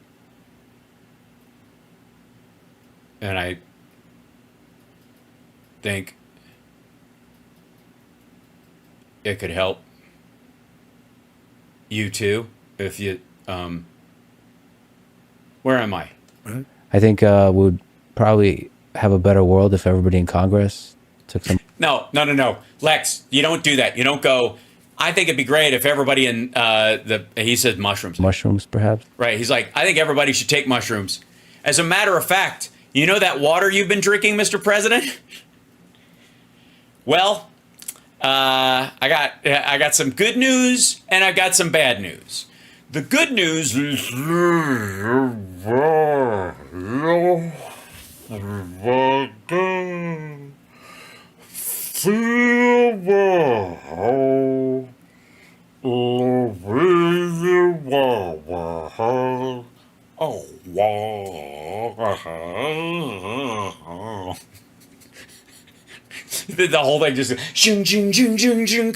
And I think it could help you too if you where am I? I think we'd probably have a better world if everybody in Congress took some. No. Lex, you don't do that. You don't go, I think it'd be great if everybody in he said mushrooms. Mushrooms, perhaps. Right. He's like, I think everybody should take mushrooms. As a matter of fact, you know that water you've been drinking, Mr. President? Well, I got some good news and I got some bad news. The good news is oh wow. The whole thing just shing, shing, shing, shing, shing,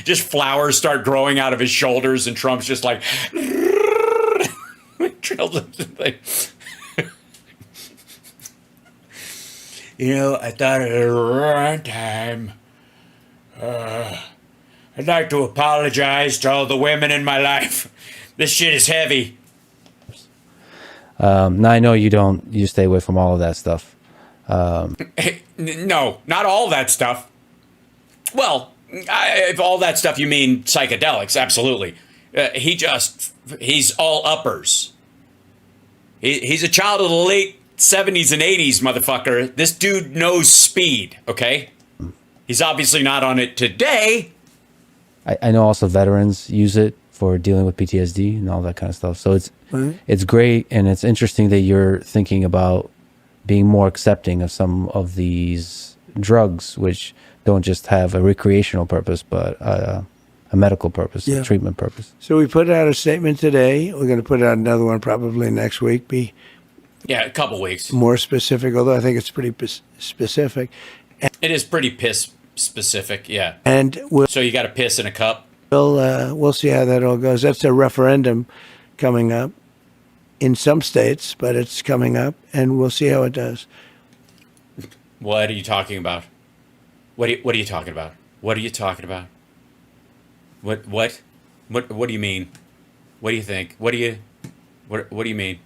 just flowers start growing out of his shoulders, and Trump's just like you know, I thought at the right time I'd like to apologize to all the women in my life. This shit is heavy. Now I know you stay away from all of that stuff. No, not all that stuff. Well, if all that stuff you mean psychedelics, absolutely. He's all uppers. He's a child of the late 70s and 80s, motherfucker. This dude knows speed, okay? He's obviously not on it today. I know also veterans use it for dealing with PTSD and all that kind of stuff. So it's great, and it's interesting that you're thinking about being more accepting of some of these drugs, which don't just have a recreational purpose, but a medical purpose, a treatment purpose. So we put out a statement today. We're going to put out another one probably next week. Yeah, a couple weeks. More specific, although I think it's pretty specific. It is pretty piss specific, yeah. And so you got to piss in a cup? We'll see how that all goes. That's a referendum coming up in some states, but it's coming up, and we'll see how it does. What are you talking about? What are you talking about? What are you talking about? What do you mean? What do you think? What do you mean?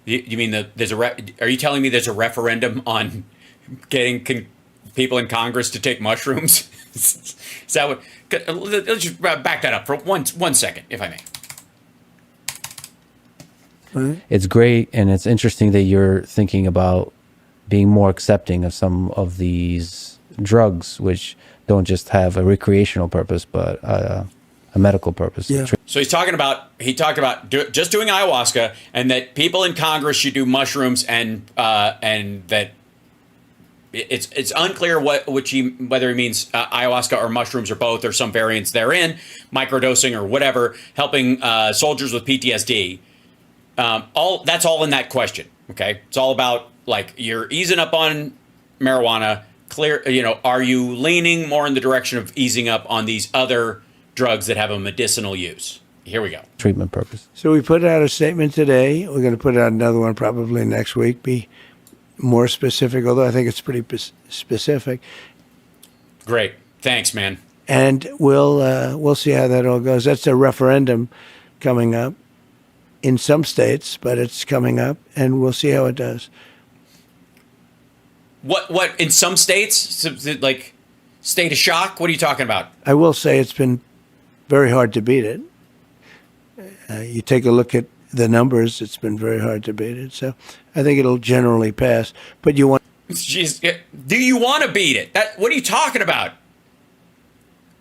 You mean are you telling me there's a referendum on getting people in Congress to take mushrooms? Is that what? Let's just back that up for one second, if I may. It's great, and it's interesting that you're thinking about being more accepting of some of these drugs, which don't just have a recreational purpose, but a medical purpose. Yeah. So he talked about just doing ayahuasca, and that people in Congress should do mushrooms, and that it's unclear whether he means ayahuasca or mushrooms or both or some variants therein, microdosing or whatever, helping soldiers with PTSD. That's all in that question. Okay, it's all about, like, you're easing up on marijuana. Are you leaning more in the direction of easing up on these other drugs that have a medicinal use? Here we go. Treatment purpose. So we put out a statement today. We're going to put out another one probably next week. Be more specific, although I think it's pretty specific. Great. Thanks, man. And we'll see how that all goes. That's a referendum coming up in some states, but it's coming up, and we'll see how it does. What in some states, like state of shock? What are you talking about? I will say it's been very hard to beat it. You take a look at the numbers; it's been very hard to beat it. So I think it'll generally pass. But you want? Jeez, do you want to beat it? What are you talking about?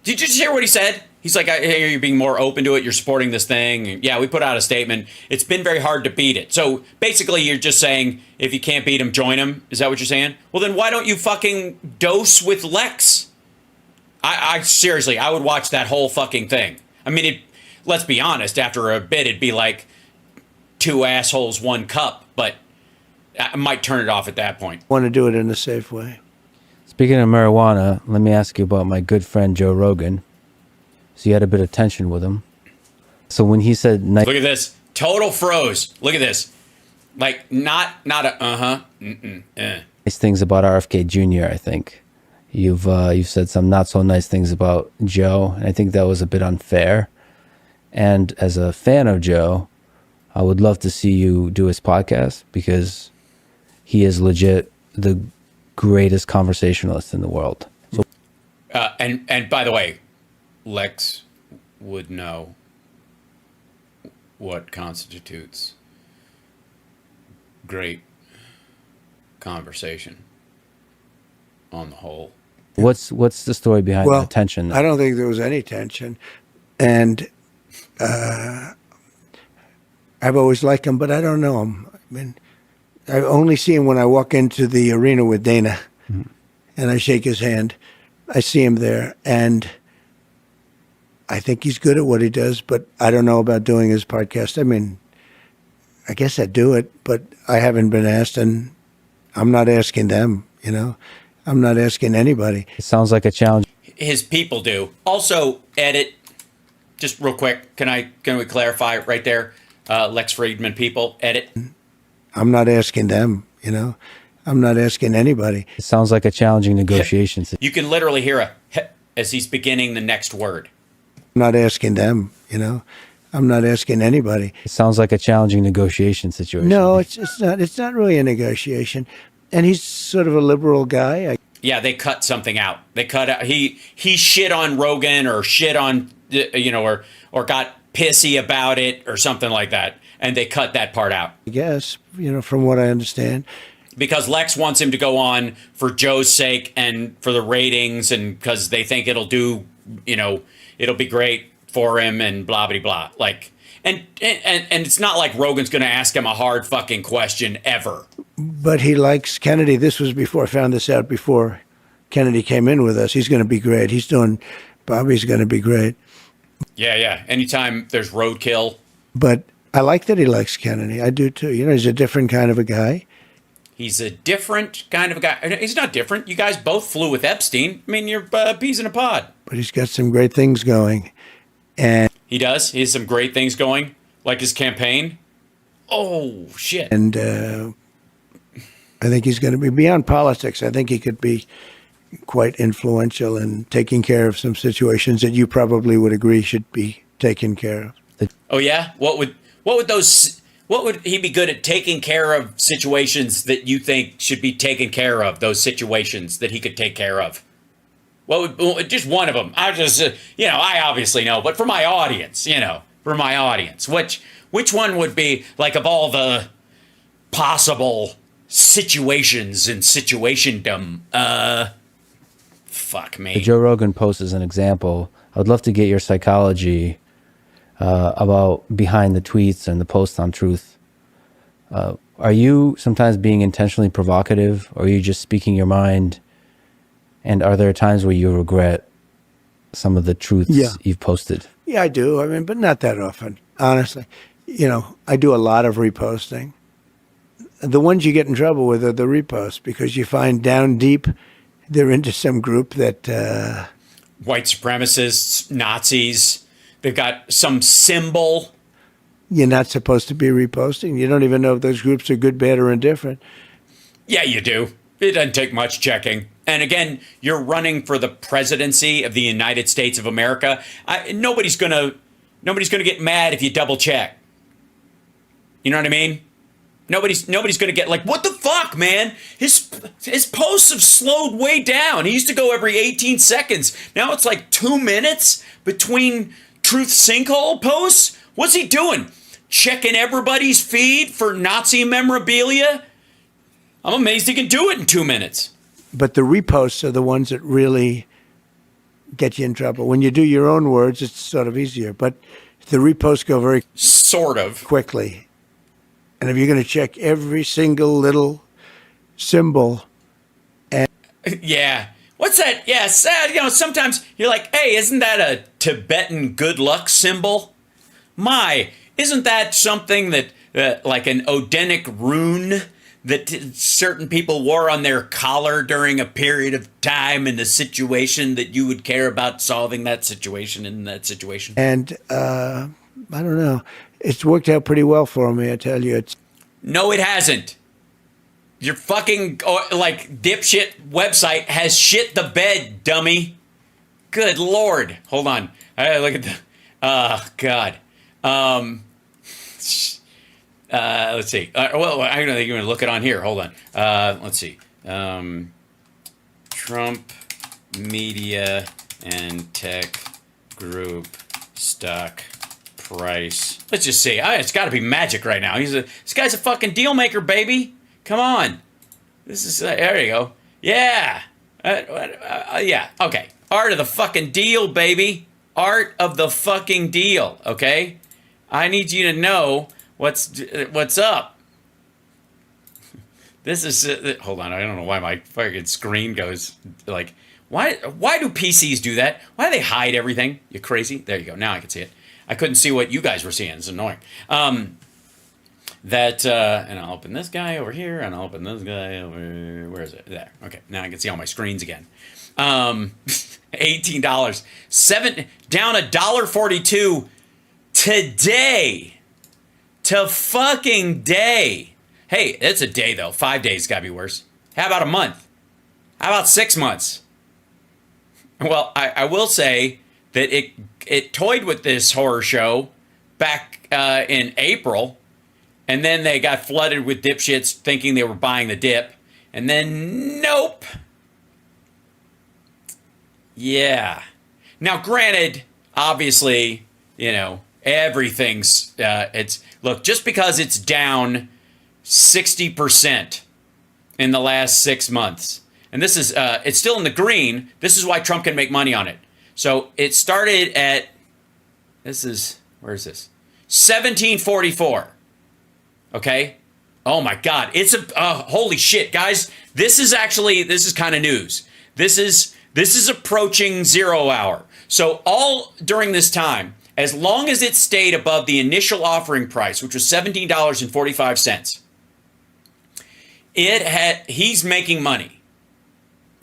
Did you just hear what he said? He's like, I hear you being more open to it. You're supporting this thing. Yeah, we put out a statement. It's been very hard to beat it. So basically, you're just saying, if you can't beat him, join him. Is that what you're saying? Well, then why don't you fucking dose with Lex? I seriously, I would watch that whole fucking thing. I mean, let's be honest. After a bit, it'd be like 2 assholes, 1 cup. But I might turn it off at that point. Want to do it in a safe way. Speaking of marijuana, let me ask you about my good friend Joe Rogan. So you had a bit of tension with him. So when he said... Look at this. Total froze. Look at this. Like, not a nice things about RFK Jr., I think. You've said some not so nice things about Joe, and I think that was a bit unfair. And as a fan of Joe, I would love to see you do his podcast, because he is legit the greatest conversationalist in the world. So, And by the way, Lex would know what constitutes great conversation on the whole. What's the story behind the tension? I don't think there was any tension, and I've always liked him, but I don't know him. I mean, I only see him when I walk into the arena with Dana, and I shake his hand. I see him there, and I think he's good at what he does, but I don't know about doing his podcast. I mean, I guess I'd do it, but I haven't been asked, and I'm not asking them, you know. I'm not asking anybody. It sounds like a challenge. His people do. Also, edit, just real quick, can we clarify right there? Lex Fridman people, edit. I'm not asking them, you know. I'm not asking anybody. It sounds like a challenging negotiation. You can literally hear a heh as he's beginning the next word. I'm not asking them, you know. I'm not asking anybody. It sounds like a challenging negotiation situation. No, it's not. It's not really a negotiation. And he's sort of a liberal guy. Yeah, they cut something out. They cut out. He shit on Rogan or shit on, you know, or got pissy about it or something like that, and they cut that part out. I guess, you know, from what I understand. Because Lex wants him to go on for Joe's sake and for the ratings, and because they think it'll do, you know, it'll be great for him and blah blah blah. Like, and it's not like Rogan's going to ask him a hard fucking question ever. But he likes Kennedy. This was before I found this out before Kennedy came in with us. He's going to be great. Bobby's going to be great. Yeah. Anytime there's roadkill. But I like that he likes Kennedy. I do too. You know, he's a different kind of a guy. He's a different kind of a guy. He's not different. You guys both flew with Epstein. I mean, you're peas in a pod. But he's got some great things going. And he does. He has some great things going, like his campaign. Oh, shit. And I think he's going to be beyond politics. I think he could be quite influential in taking care of some situations that you probably would agree should be taken care of. Oh, yeah? What would he be good at taking care of situations that you think should be taken care of, those situations that he could take care of? What would, just one of them. I just, you know, I obviously know, but for my audience, which one would be, like, of all the possible situations and situationdom, fuck me. The Joe Rogan post is an example. I would love to get your psychology about behind the tweets and the posts on Truth. Are you sometimes being intentionally provocative, or are you just speaking your mind? And are there times where you regret some of the truths you've posted? Yeah, I do. I mean, but not that often, honestly. You know, I do a lot of reposting. The ones you get in trouble with are the reposts, because you find down deep they're into some group that... white supremacists, Nazis, they've got some symbol. You're not supposed to be reposting. You don't even know if those groups are good, bad, or indifferent. Yeah, you do. It doesn't take much checking. And again, you're running for the presidency of the United States of America. Nobody's gonna get mad if you double check. You know what I mean? Nobody's gonna get like, what the fuck, man? His posts have slowed way down. He used to go every 18 seconds. Now it's like 2 minutes between Truth Sinkhole posts. What's he doing? Checking everybody's feed for Nazi memorabilia? I'm amazed he can do it in 2 minutes. But the reposts are the ones that really get you in trouble. When you do your own words, it's sort of easier. But the reposts go very quickly. And if you're going to check every single little symbol, and yeah, what's that? Yes, you know, sometimes you're like, hey, isn't that a Tibetan good luck symbol? Isn't that something that like an Odinic rune that certain people wore on their collar during a period of time in the situation that you would care about solving that situation in that situation? And I don't know. It's worked out pretty well for me, I tell you. No, it hasn't. Your fucking, like, dipshit website has shit the bed, dummy. Good Lord. Hold on. Look at the... God. Let's see. Well, I don't think you're going to look it on here. Hold on. Let's see. Trump Media and Tech Group stock price. Let's just see. It's got to be magic right now. This guy's a fucking deal maker, baby. Come on. This is there you go. Yeah. Yeah. Okay. Art of the fucking deal, baby. Art of the fucking deal. Okay. I need you to know what's up. This is hold on. I don't know why my fucking screen goes like. Why do PCs do that? Why do they hide everything? You crazy? There you go. Now I can see it. I couldn't see what you guys were seeing. It's annoying. And I'll open this guy over here, and I'll open this guy over. Where is it? There. Okay. Now I can see all my screens again. $18. Down $1.42 today. To fucking day. Hey, it's a day though. 5 days gotta be worse. How about a month? How about 6 months? Well, I will say that it toyed with this horror show back in April, and then they got flooded with dipshits thinking they were buying the dip, and then nope. Yeah. Now, granted, obviously, everything's look, just because it's down 60% in the last 6 months. And this is, it's still in the green. This is why Trump can make money on it. So it started at, where is this? 1744. Okay. Oh my God. It's holy shit, guys. This is kind of news. This is approaching 0 hour. So all during this time, as long as it stayed above the initial offering price, which was $17.45, he's making money.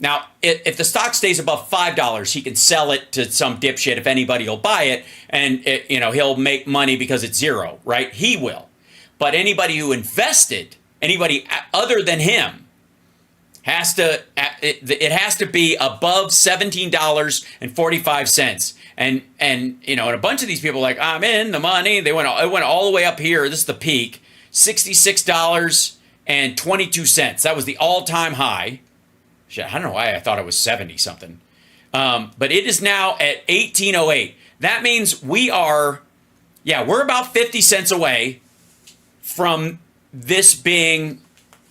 Now, if the stock stays above $5, he can sell it to some dipshit if anybody will buy it, and he'll make money because it's zero, right? He will. But anybody who invested, anybody other than him, it has to be above $17.45. And a bunch of these people are like, I'm in the money. It went all the way up here. This is the peak, $66.22. That was the all-time high. Shit, I don't know why I thought it was 70 something. But it is now at 1808. That means we're about 50 cents away from this being,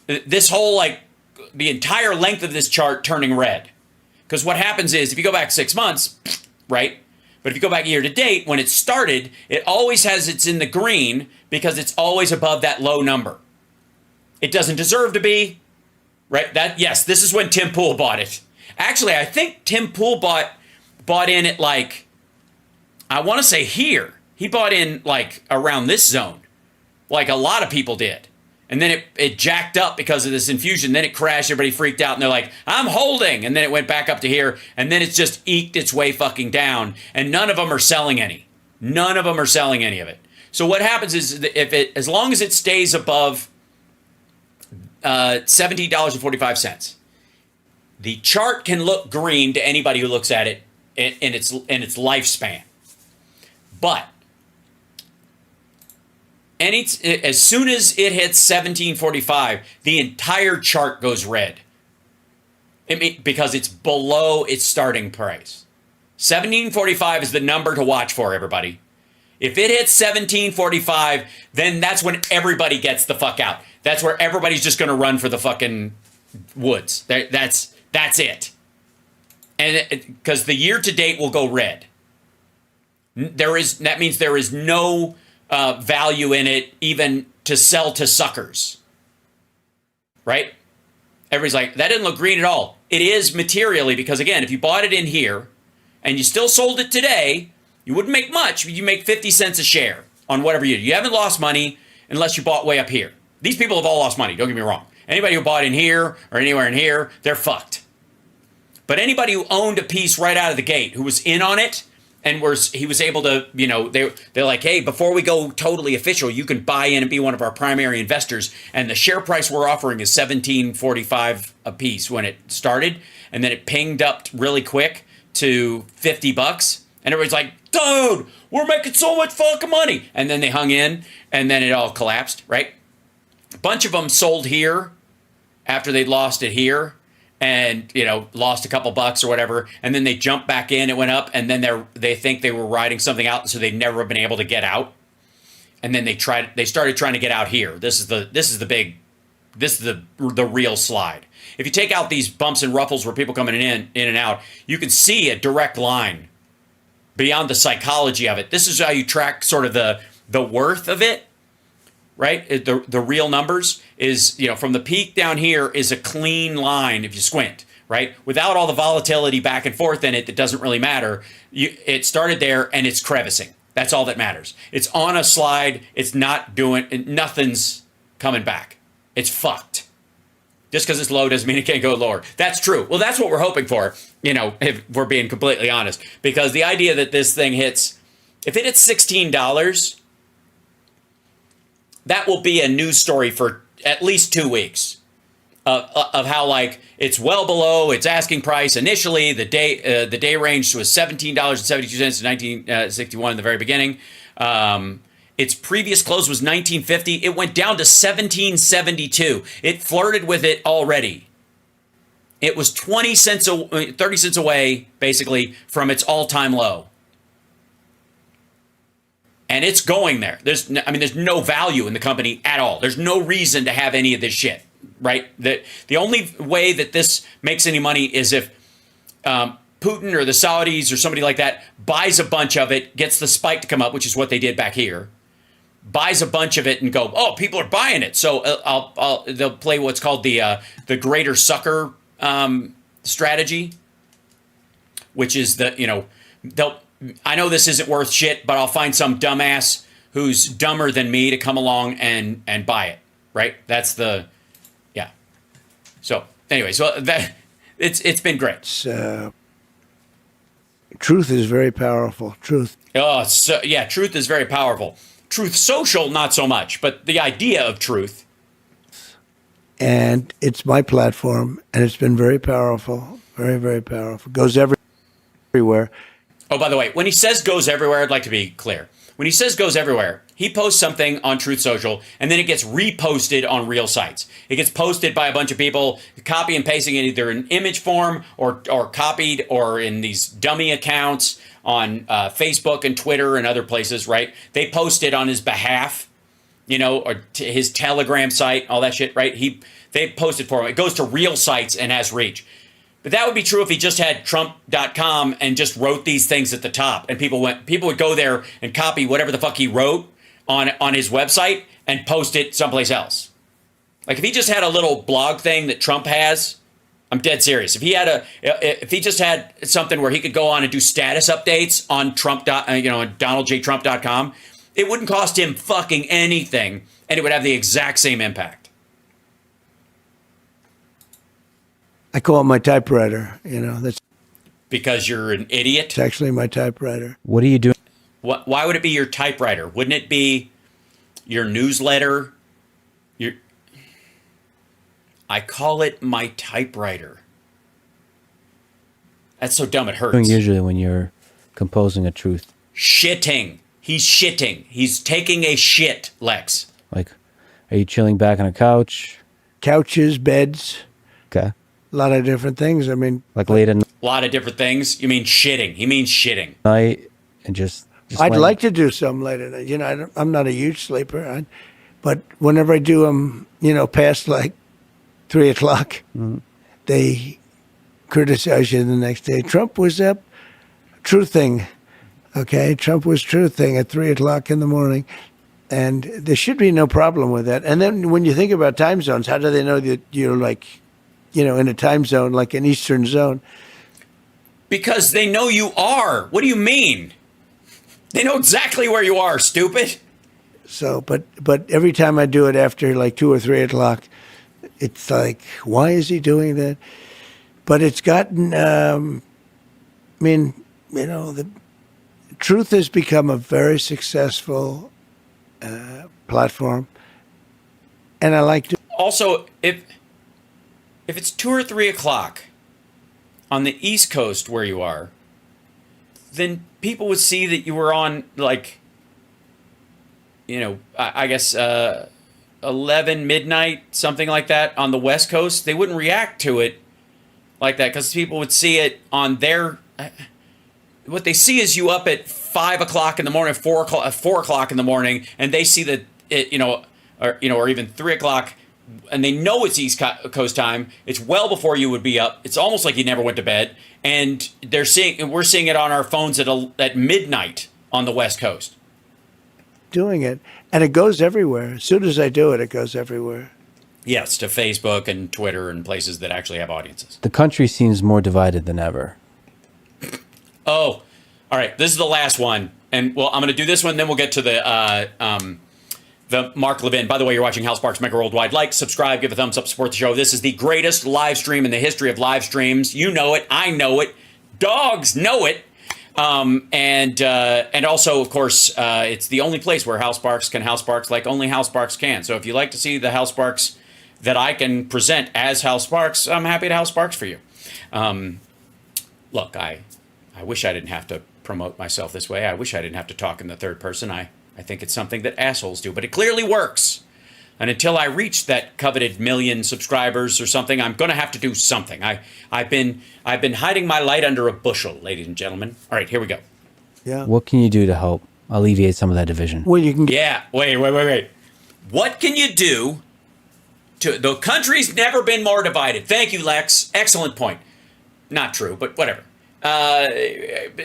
this whole, the entire length of this chart turning red. Because what happens is, if you go back 6 months, right? But if you go back year to date, when it started, it always has it's in the green because it's always above that low number. It doesn't deserve to be. Right? Yes, this is when Tim Pool bought it. Actually, I think Tim Pool bought in at I want to say here. He bought in around this zone. Like a lot of people did. And then it jacked up because of this infusion. Then it crashed. Everybody freaked out. And they're like, I'm holding. And then it went back up to here. And then it's just eked its way fucking down. And none of them are selling any. None of them are selling any of it. So what happens is that as long as it stays above $17.45. The chart can look green to anybody who looks at it in its lifespan. But as soon as it hits 1745, the entire chart goes red. Because it's below its starting price. 1745 is the number to watch for, everybody. If it hits 1745, then that's when everybody gets the fuck out. That's where everybody's just going to run for the fucking woods. That's it. And because the year to date will go red. That means there is no value in it even to sell to suckers. Right? Everybody's like, that doesn't look green at all. It is materially because, again, if you bought it in here and you still sold it today, you wouldn't make much. You make 50 cents a share on whatever you do. You haven't lost money unless you bought way up here. These people have all lost money, don't get me wrong. Anybody who bought in here or anywhere in here, they're fucked. But anybody who owned a piece right out of the gate, who was in on it, and he was able to, they're like, hey, before we go totally official, you can buy in and be one of our primary investors. And the share price we're offering is $17.45 a piece when it started. And then it pinged up really quick to $50. And everybody's like, dude, we're making so much fucking money. And then they hung in, and then it all collapsed, right? A bunch of them sold here after they'd lost it here. and lost a couple bucks or whatever, and then they jump back in, it went up, and then they think they were riding something out, so they've never been able to get out, and then they started trying to get out here. This is the real slide. If you take out these bumps and ruffles where people coming in and out, you can see a direct line beyond the psychology of it. This is how you track sort of the worth of it, right? The real numbers is, from the peak down here is a clean line if you squint, right? Without all the volatility back and forth in it that doesn't really matter. It started there and it's crevicing. That's all that matters. It's on a slide. It's not doing, nothing's coming back. It's fucked. Just because it's low doesn't mean it can't go lower. That's true. Well, that's what we're hoping for, if we're being completely honest. Because the idea that this thing hits, if it hits $16, that will be a news story for at least 2 weeks of how, like, it's well below its asking price. Initially, the day range was $17.72 in 1961 in the very beginning. Its previous close was $19.50. It went down to $17.72. It flirted with it already. It was 30 cents away, basically, from its all-time low. And it's going there. There's no value in the company at all. There's no reason to have any of this shit, right? The only way that this makes any money is if Putin or the Saudis or somebody like that buys a bunch of it, gets the spike to come up, which is what they did back here, buys a bunch of it and go, oh, people are buying it. So they'll play what's called the greater sucker strategy, which is I know this isn't worth shit, but I'll find some dumbass who's dumber than me to come along and buy it, right? That's yeah. So anyway, it's been great. Truth is very powerful. Truth. Oh, yeah, truth is very powerful. Truth Social, not so much, but the idea of truth. And it's my platform, and it's been very powerful, very, very powerful. Goes everywhere. Oh, by the way, when he says goes everywhere, I'd like to be clear. When he says goes everywhere, he posts something on Truth Social, and then it gets reposted on real sites. It gets posted by a bunch of people, copy and pasting it either in image form or copied or in these dummy accounts on Facebook and Twitter and other places, right? They post it on his behalf, or to his Telegram site, all that shit, right? They post it for him. It goes to real sites and has reach. But that would be true if he just had Trump.com and just wrote these things at the top, and people would go there and copy whatever the fuck he wrote on his website and post it someplace else. Like if he just had a little blog thing that Trump has, I'm dead serious. If he just had something where he could go on and do status updates on on DonaldJTrump.com, it wouldn't cost him fucking anything, and it would have the exact same impact. I call it my typewriter. That's because you're an idiot. It's actually my typewriter. What are you doing? Why would it be your typewriter? Wouldn't it be your newsletter? I call it my typewriter. That's so dumb it hurts. Usually when you're composing a truth. Shitting. He's shitting. He's taking a shit, Lex. Like, are you chilling back on a couch? Couches, beds. Okay. A lot of different things. Like late at A lot of different things. You mean shitting. He means shitting. night and just I'd like to do some late at night. I'm not a huge sleeper, but whenever I do them, past like 3 o'clock, they criticize you the next day. Trump was up truthing. Okay, Trump was truthing at 3 o'clock in the morning, and there should be no problem with that. And then when you think about time zones, how do they know that you're like, in a time zone, like an Eastern zone? Because they know you are. What do you mean? They know exactly where you are, stupid. So, but every time I do it after like 2 or 3 o'clock, it's like, why is he doing that? But it's gotten, the truth has become a very successful platform, and I like to. Also, if it's 2 or 3 o'clock on the East Coast where you are, then people would see that you were on, like, I guess 11 midnight, something like that on the West Coast. They wouldn't react to it like that, because people would see it on their. What they see is you up at 5 o'clock in the morning, 4 o'clock in the morning, and they see that it, or even 3 o'clock, and they know it's East Coast time. It's well before you would be up. It's almost like you never went to bed, and we're seeing it on our phones at midnight on the West Coast. Doing it, and it goes everywhere. As soon as I do it, it goes everywhere. Yes, to Facebook and Twitter and places that actually have audiences. The country seems more divided than ever. Oh, all right. This is the last one, and well, I'm going to do this one. Then we'll get to the Mark Levin. By the way, you're watching Hal Sparks Mega Worldwide. Like, subscribe, give a thumbs up, support the show. This is the greatest live stream in the history of live streams. You know it. I know it. Dogs know it. And also, of course, it's the only place where Hal Sparks can Hal Sparks like only Hal Sparks can. So if you like to see the Hal Sparks that I can present as Hal Sparks, I'm happy to Hal Sparks for you. Look, I wish I didn't have to promote myself this way. I wish I didn't have to talk in the third person. I think it's something that assholes do, but it clearly works. And until I reach that coveted 1 million subscribers or something, I'm going to have to do something. I've been hiding my light under a bushel, ladies and gentlemen. All right, here we go. Yeah. What can you do to help alleviate some of that division? Well, you can. Yeah. Wait. What can you do to the country's never been more divided? Thank you, Lex. Excellent point. Not true, but whatever.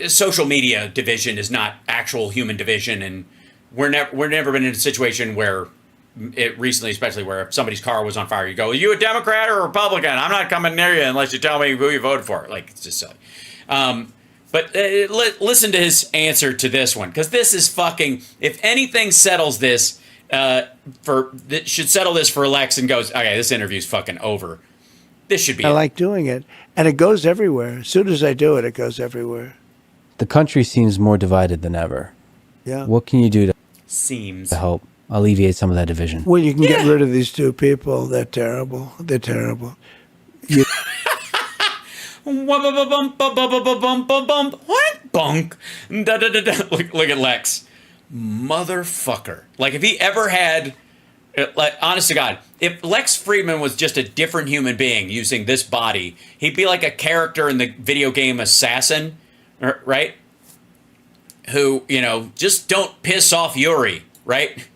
Social media division is not actual human division, and we're never been in a situation where it recently, especially where if somebody's car was on fire, you go, "Are you a Democrat or a Republican? I'm not coming near you unless you tell me who you voted for." Like, it's just silly. But listen to his answer to this one, because this is fucking. If anything settles this, should settle this for Lex and goes, okay, this interview's fucking over. This should be. I like doing it, and it goes everywhere. As soon as I do it, it goes everywhere. The country seems more divided than ever. Yeah. What can you do Seems to help alleviate some of that division? Well, you can get rid of these two people. They're terrible. They're terrible. What? Bunk. Look at Lex. Motherfucker. Like, if he ever had, like, honest to God, if Lex Fridman was just a different human being using this body, he'd be like a character in the video game Assassin, right? Who, just don't piss off Yuri, right?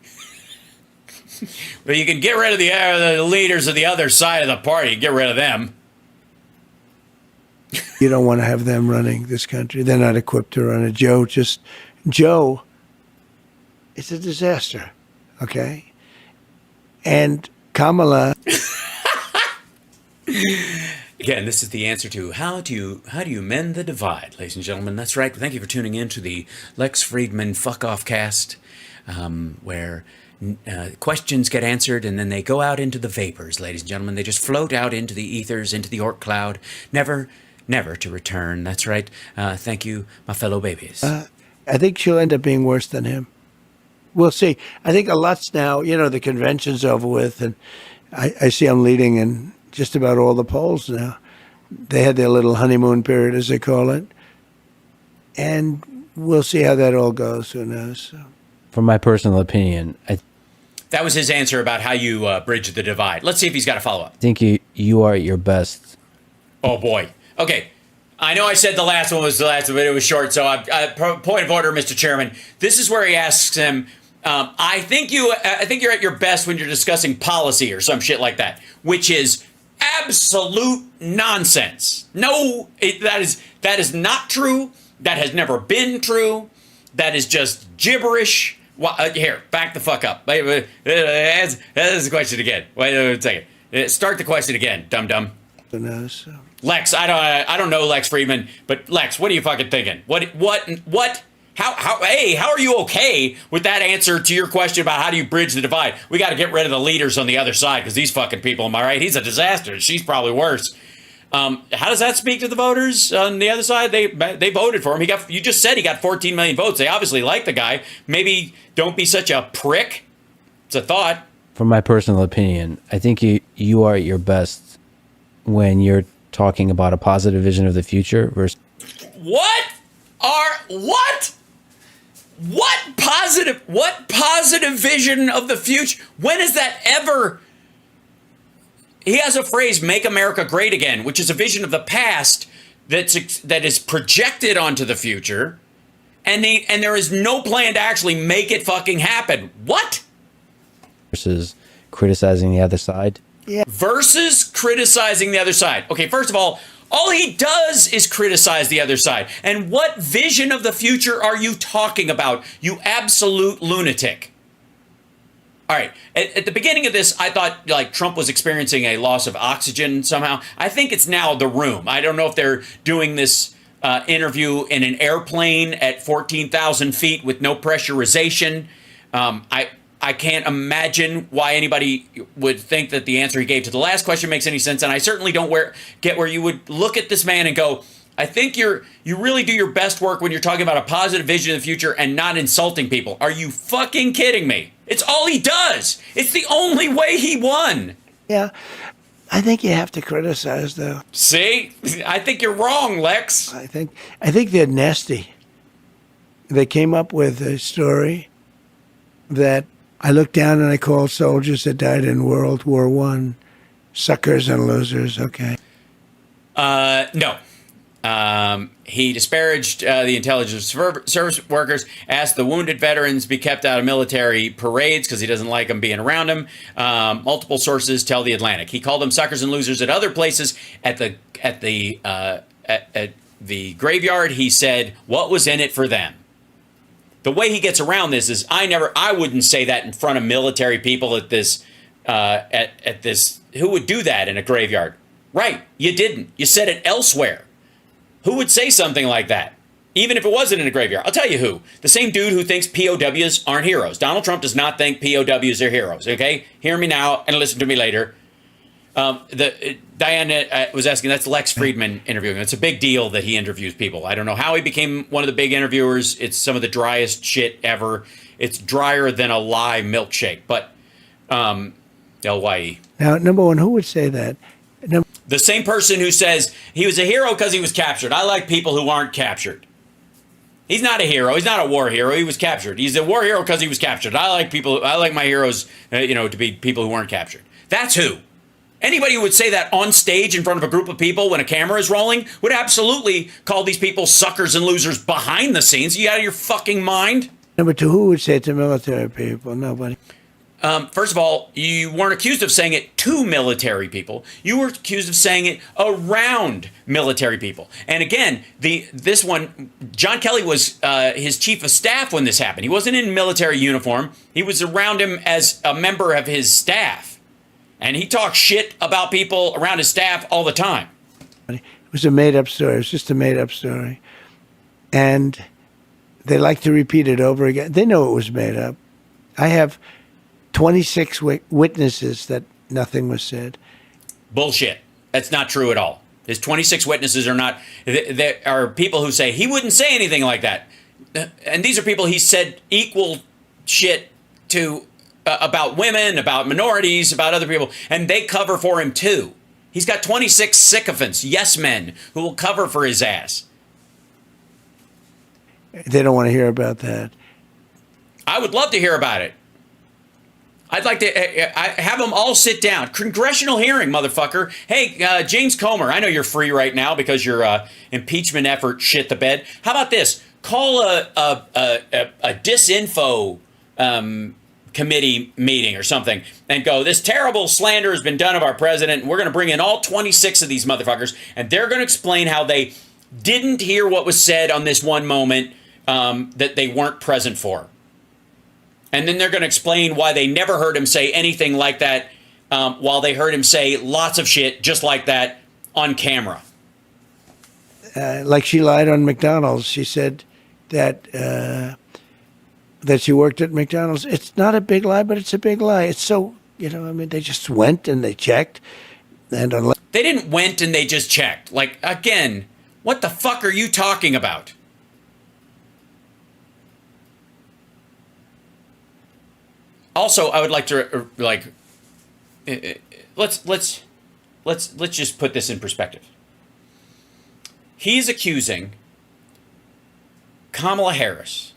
But you can get rid of the leaders of the other side of the party. Get rid of them. You don't want to have them running this country. They're not equipped to run it. Joe, it's a disaster, okay? And Kamala. Again, this is the answer to how do you mend the divide, ladies and gentlemen. That's right. Thank you for tuning in to the Lex Fridman Fuck Off Cast, where questions get answered and then they go out into the vapors, ladies and gentlemen. They just float out into the ethers, into the Oort cloud, never to return. That's right. Thank you, my fellow babies. I think she'll end up being worse than him. We'll see. I think a lot's now, the convention's over with, and I see I'm leading in just about all the polls now. They had their little honeymoon period, as they call it. And we'll see how that all goes. Who knows? So. From my personal opinion, I That was his answer about how you bridge the divide. Let's see if he's got a follow-up. think you are at your best. Oh, boy. Okay. I know I said the last one was the last one, but it was short. So, point of order, Mr. Chairman. This is where he asks him, I think you're at your best when you're discussing policy or some shit like that, which is absolute nonsense. No, that is not true. That has never been true. That is just gibberish. Here, back the fuck up. That's the question again. Wait a second. Start the question again, dum-dum. Who knows? So. Lex, I don't know Lex Fridman, but Lex, what are you fucking thinking? What? How are you okay with that answer to your question about how do you bridge the divide? We got to get rid of the leaders on the other side because these fucking people, am I right? He's a disaster. She's probably worse. How does that speak to the voters on the other side? They voted for him. You just said he got 14 million votes. They obviously like the guy. Maybe don't be such a prick. It's a thought. From my personal opinion, I think you are at your best when you're talking about a positive vision of the future versus What positive vision of the future? When is that ever? he has a phrase, "Make America Great Again," which is a vision of the past that is projected onto the future, and there is no plan to actually make it fucking happen. What? Versus criticizing the other side. Versus criticizing the other side. Okay, first of all he does is criticize the other side. And what vision of the future are you talking about, you absolute lunatic? All right, at the beginning of this, I thought like Trump was experiencing a loss of oxygen somehow. I think it's now the room. I don't know if they're doing this interview in an airplane at 14,000 feet with no pressurization. I can't imagine why anybody would think that the answer he gave to the last question makes any sense. And I certainly don't get where you would look at this man and go, I think you really do your best work when you're talking about a positive vision of the future and not insulting people. Are you fucking kidding me? It's all he does. It's the only way he won. Yeah. I think you have to criticize, though. See? I think you're wrong, Lex. I think they're nasty. They came up with a story that I looked down and I called soldiers that died in World War I suckers and losers. Okay. No. He disparaged the intelligence service workers, asked the wounded veterans be kept out of military parades because he doesn't like them being around him. Multiple sources tell The Atlantic. He called them suckers and losers at other places. At the graveyard, he said, what was in it for them? The way he gets around this is I wouldn't say that in front of military people at this, who would do that in a graveyard? Right. You didn't. You said it elsewhere. Who would say something like that? Even if it wasn't in a graveyard. I'll tell you who. The same dude who thinks POWs aren't heroes. Donald Trump does not think POWs are heroes. Okay? Hear me now and listen to me later. Diana was asking, that's Lex Fridman interviewing. It's a big deal that he interviews people. I don't know how he became one of the big interviewers. It's some of the driest shit ever. It's drier than a lye milkshake. But LYE. Now, number one, who would say that? The same person who says he was a hero because he was captured. I like people who aren't captured. He's not a hero. He's not a war hero. He was captured. He's a war hero because he was captured. I like my heroes, to be people who weren't captured. That's who. Anybody who would say that on stage in front of a group of people when a camera is rolling would absolutely call these people suckers and losers behind the scenes. You out of your fucking mind? Number two, who would say it to military people? Nobody. First of all, you weren't accused of saying it to military people. You were accused of saying it around military people. And again, this one, John Kelly was his chief of staff when this happened. He wasn't in military uniform. He was around him as a member of his staff. And he talks shit about people around his staff all the time. It was a made-up story. It was just a made-up story. And they like to repeat it over again. They know it was made up. I have 26 witnesses that nothing was said. Bullshit. That's not true at all. His 26 witnesses are not... There are people who say he wouldn't say anything like that. And these are people he said equal shit to... about women, about minorities, about other people, and they cover for him too. He's got 26 sycophants, yes men, who will cover for his ass. They don't want to hear about that. I would love to hear about it. I'd like to have them all sit down. Congressional hearing, motherfucker. Hey, James Comer, I know you're free right now because your impeachment effort shit the bed. How about this? Call a disinfo committee meeting or something and go, this terrible slander has been done of our president, and we're going to bring in all 26 of these motherfuckers, and they're going to explain how they didn't hear what was said on this one moment that they weren't present for. And then they're going to explain why they never heard him say anything like that while they heard him say lots of shit just like that on camera. Like she lied on McDonald's. She said that she worked at McDonald's. It's not a big lie, but it's a big lie. It's so, they just went and they checked. And they didn't went and they just checked. Like, again, what the fuck are you talking about? Also, I would like to let's just put this in perspective. He's accusing Kamala Harris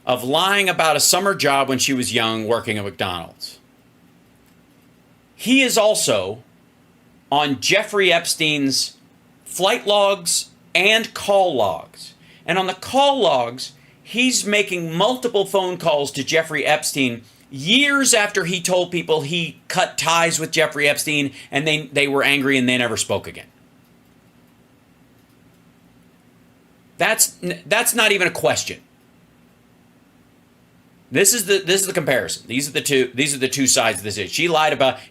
of lying about a summer job when she was young working at McDonald's. He is also on Jeffrey Epstein's flight logs and call logs. And on the call logs, he's making multiple phone calls to Jeffrey Epstein years after he told people he cut ties with Jeffrey Epstein, and they were angry and they never spoke again. That's not even a question. This is the comparison. These are the two sides of this issue.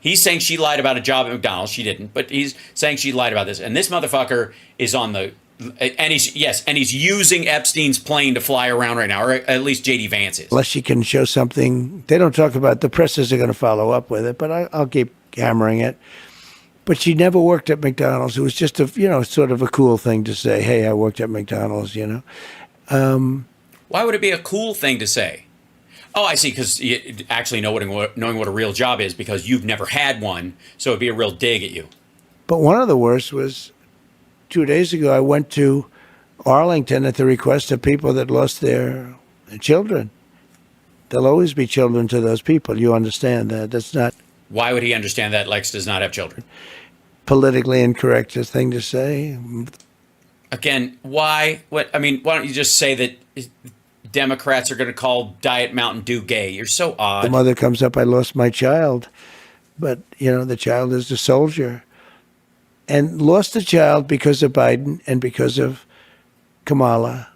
He's saying she lied about a job at McDonald's. She didn't, but he's saying she lied about this. And this motherfucker is on the, and he's using Epstein's plane to fly around right now, or at least JD Vance is. Unless she can show something. They don't talk about, the presses are going to follow up with it, but I'll keep hammering it. But she never worked at McDonald's. It was just sort of a cool thing to say, hey, I worked at McDonald's, Why would it be a cool thing to say? Oh, I see, because actually knowing what a real job is, because you've never had one, so it'd be a real dig at you. But one of the worst was 2 days ago, I went to Arlington at the request of people that lost their children. There'll always be children to those people. You understand that. That's not... Why would he understand that Lex does not have children? Politically incorrect thing to say. Again, why? Why don't you just say that Democrats are going to call Diet Mountain Dew gay? You're so odd. The mother comes up, I lost my child. But, the child is a soldier. And lost the child because of Biden and because of Kamala.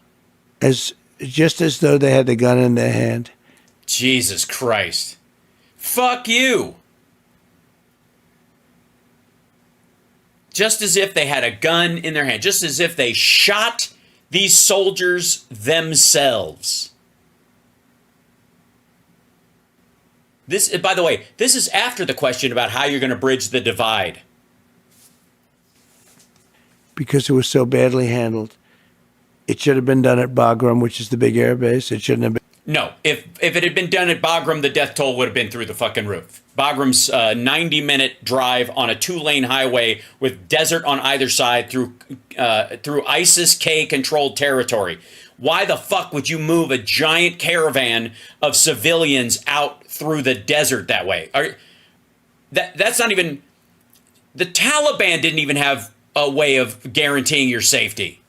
Just as though they had the gun in their hand. Jesus Christ. Fuck you. Just as if they had a gun in their hand. Just as if they shot these soldiers themselves. This, by the way, this is after the question about how you're going to bridge the divide. Because it was so badly handled. It should have been done at Bagram, which is the big air base. It shouldn't have been. No, if it had been done at Bagram, the death toll would have been through the fucking roof. Bagram's 90-minute drive on a 2-lane highway with desert on either side through ISIS-K controlled territory. Why the fuck would you move a giant caravan of civilians out through the desert that way? That's not even... The Taliban didn't even have a way of guaranteeing your safety.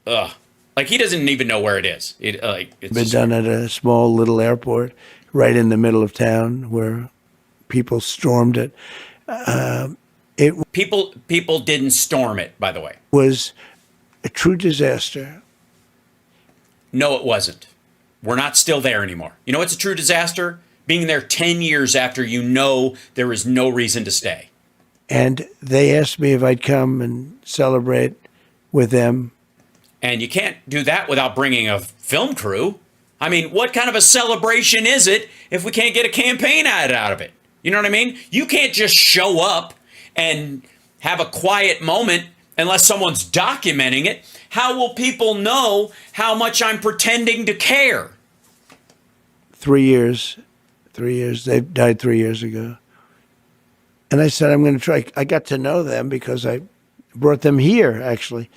Ugh. Like, he doesn't even know where it is. It's been done at a small little airport right in the middle of town where people stormed it. People didn't storm it, by the way. Was a true disaster. No, it wasn't. We're not still there anymore. You know what's a true disaster? Being there 10 years after you know there is no reason to stay. And they asked me if I'd come and celebrate with them. And you can't do that without bringing a film crew. I mean, what kind of a celebration is it if we can't get a campaign ad out of it? You know what I mean? You can't just show up and have a quiet moment unless someone's documenting it. How will people know how much I'm pretending to care? 3 years. 3 years. They died 3 years ago. And I said, I'm going to try. I got to know them because I brought them here, actually.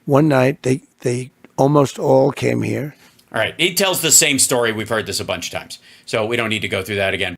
One night, they almost all came here. All right. He tells the same story. We've heard this a bunch of times. So we don't need to go through that again.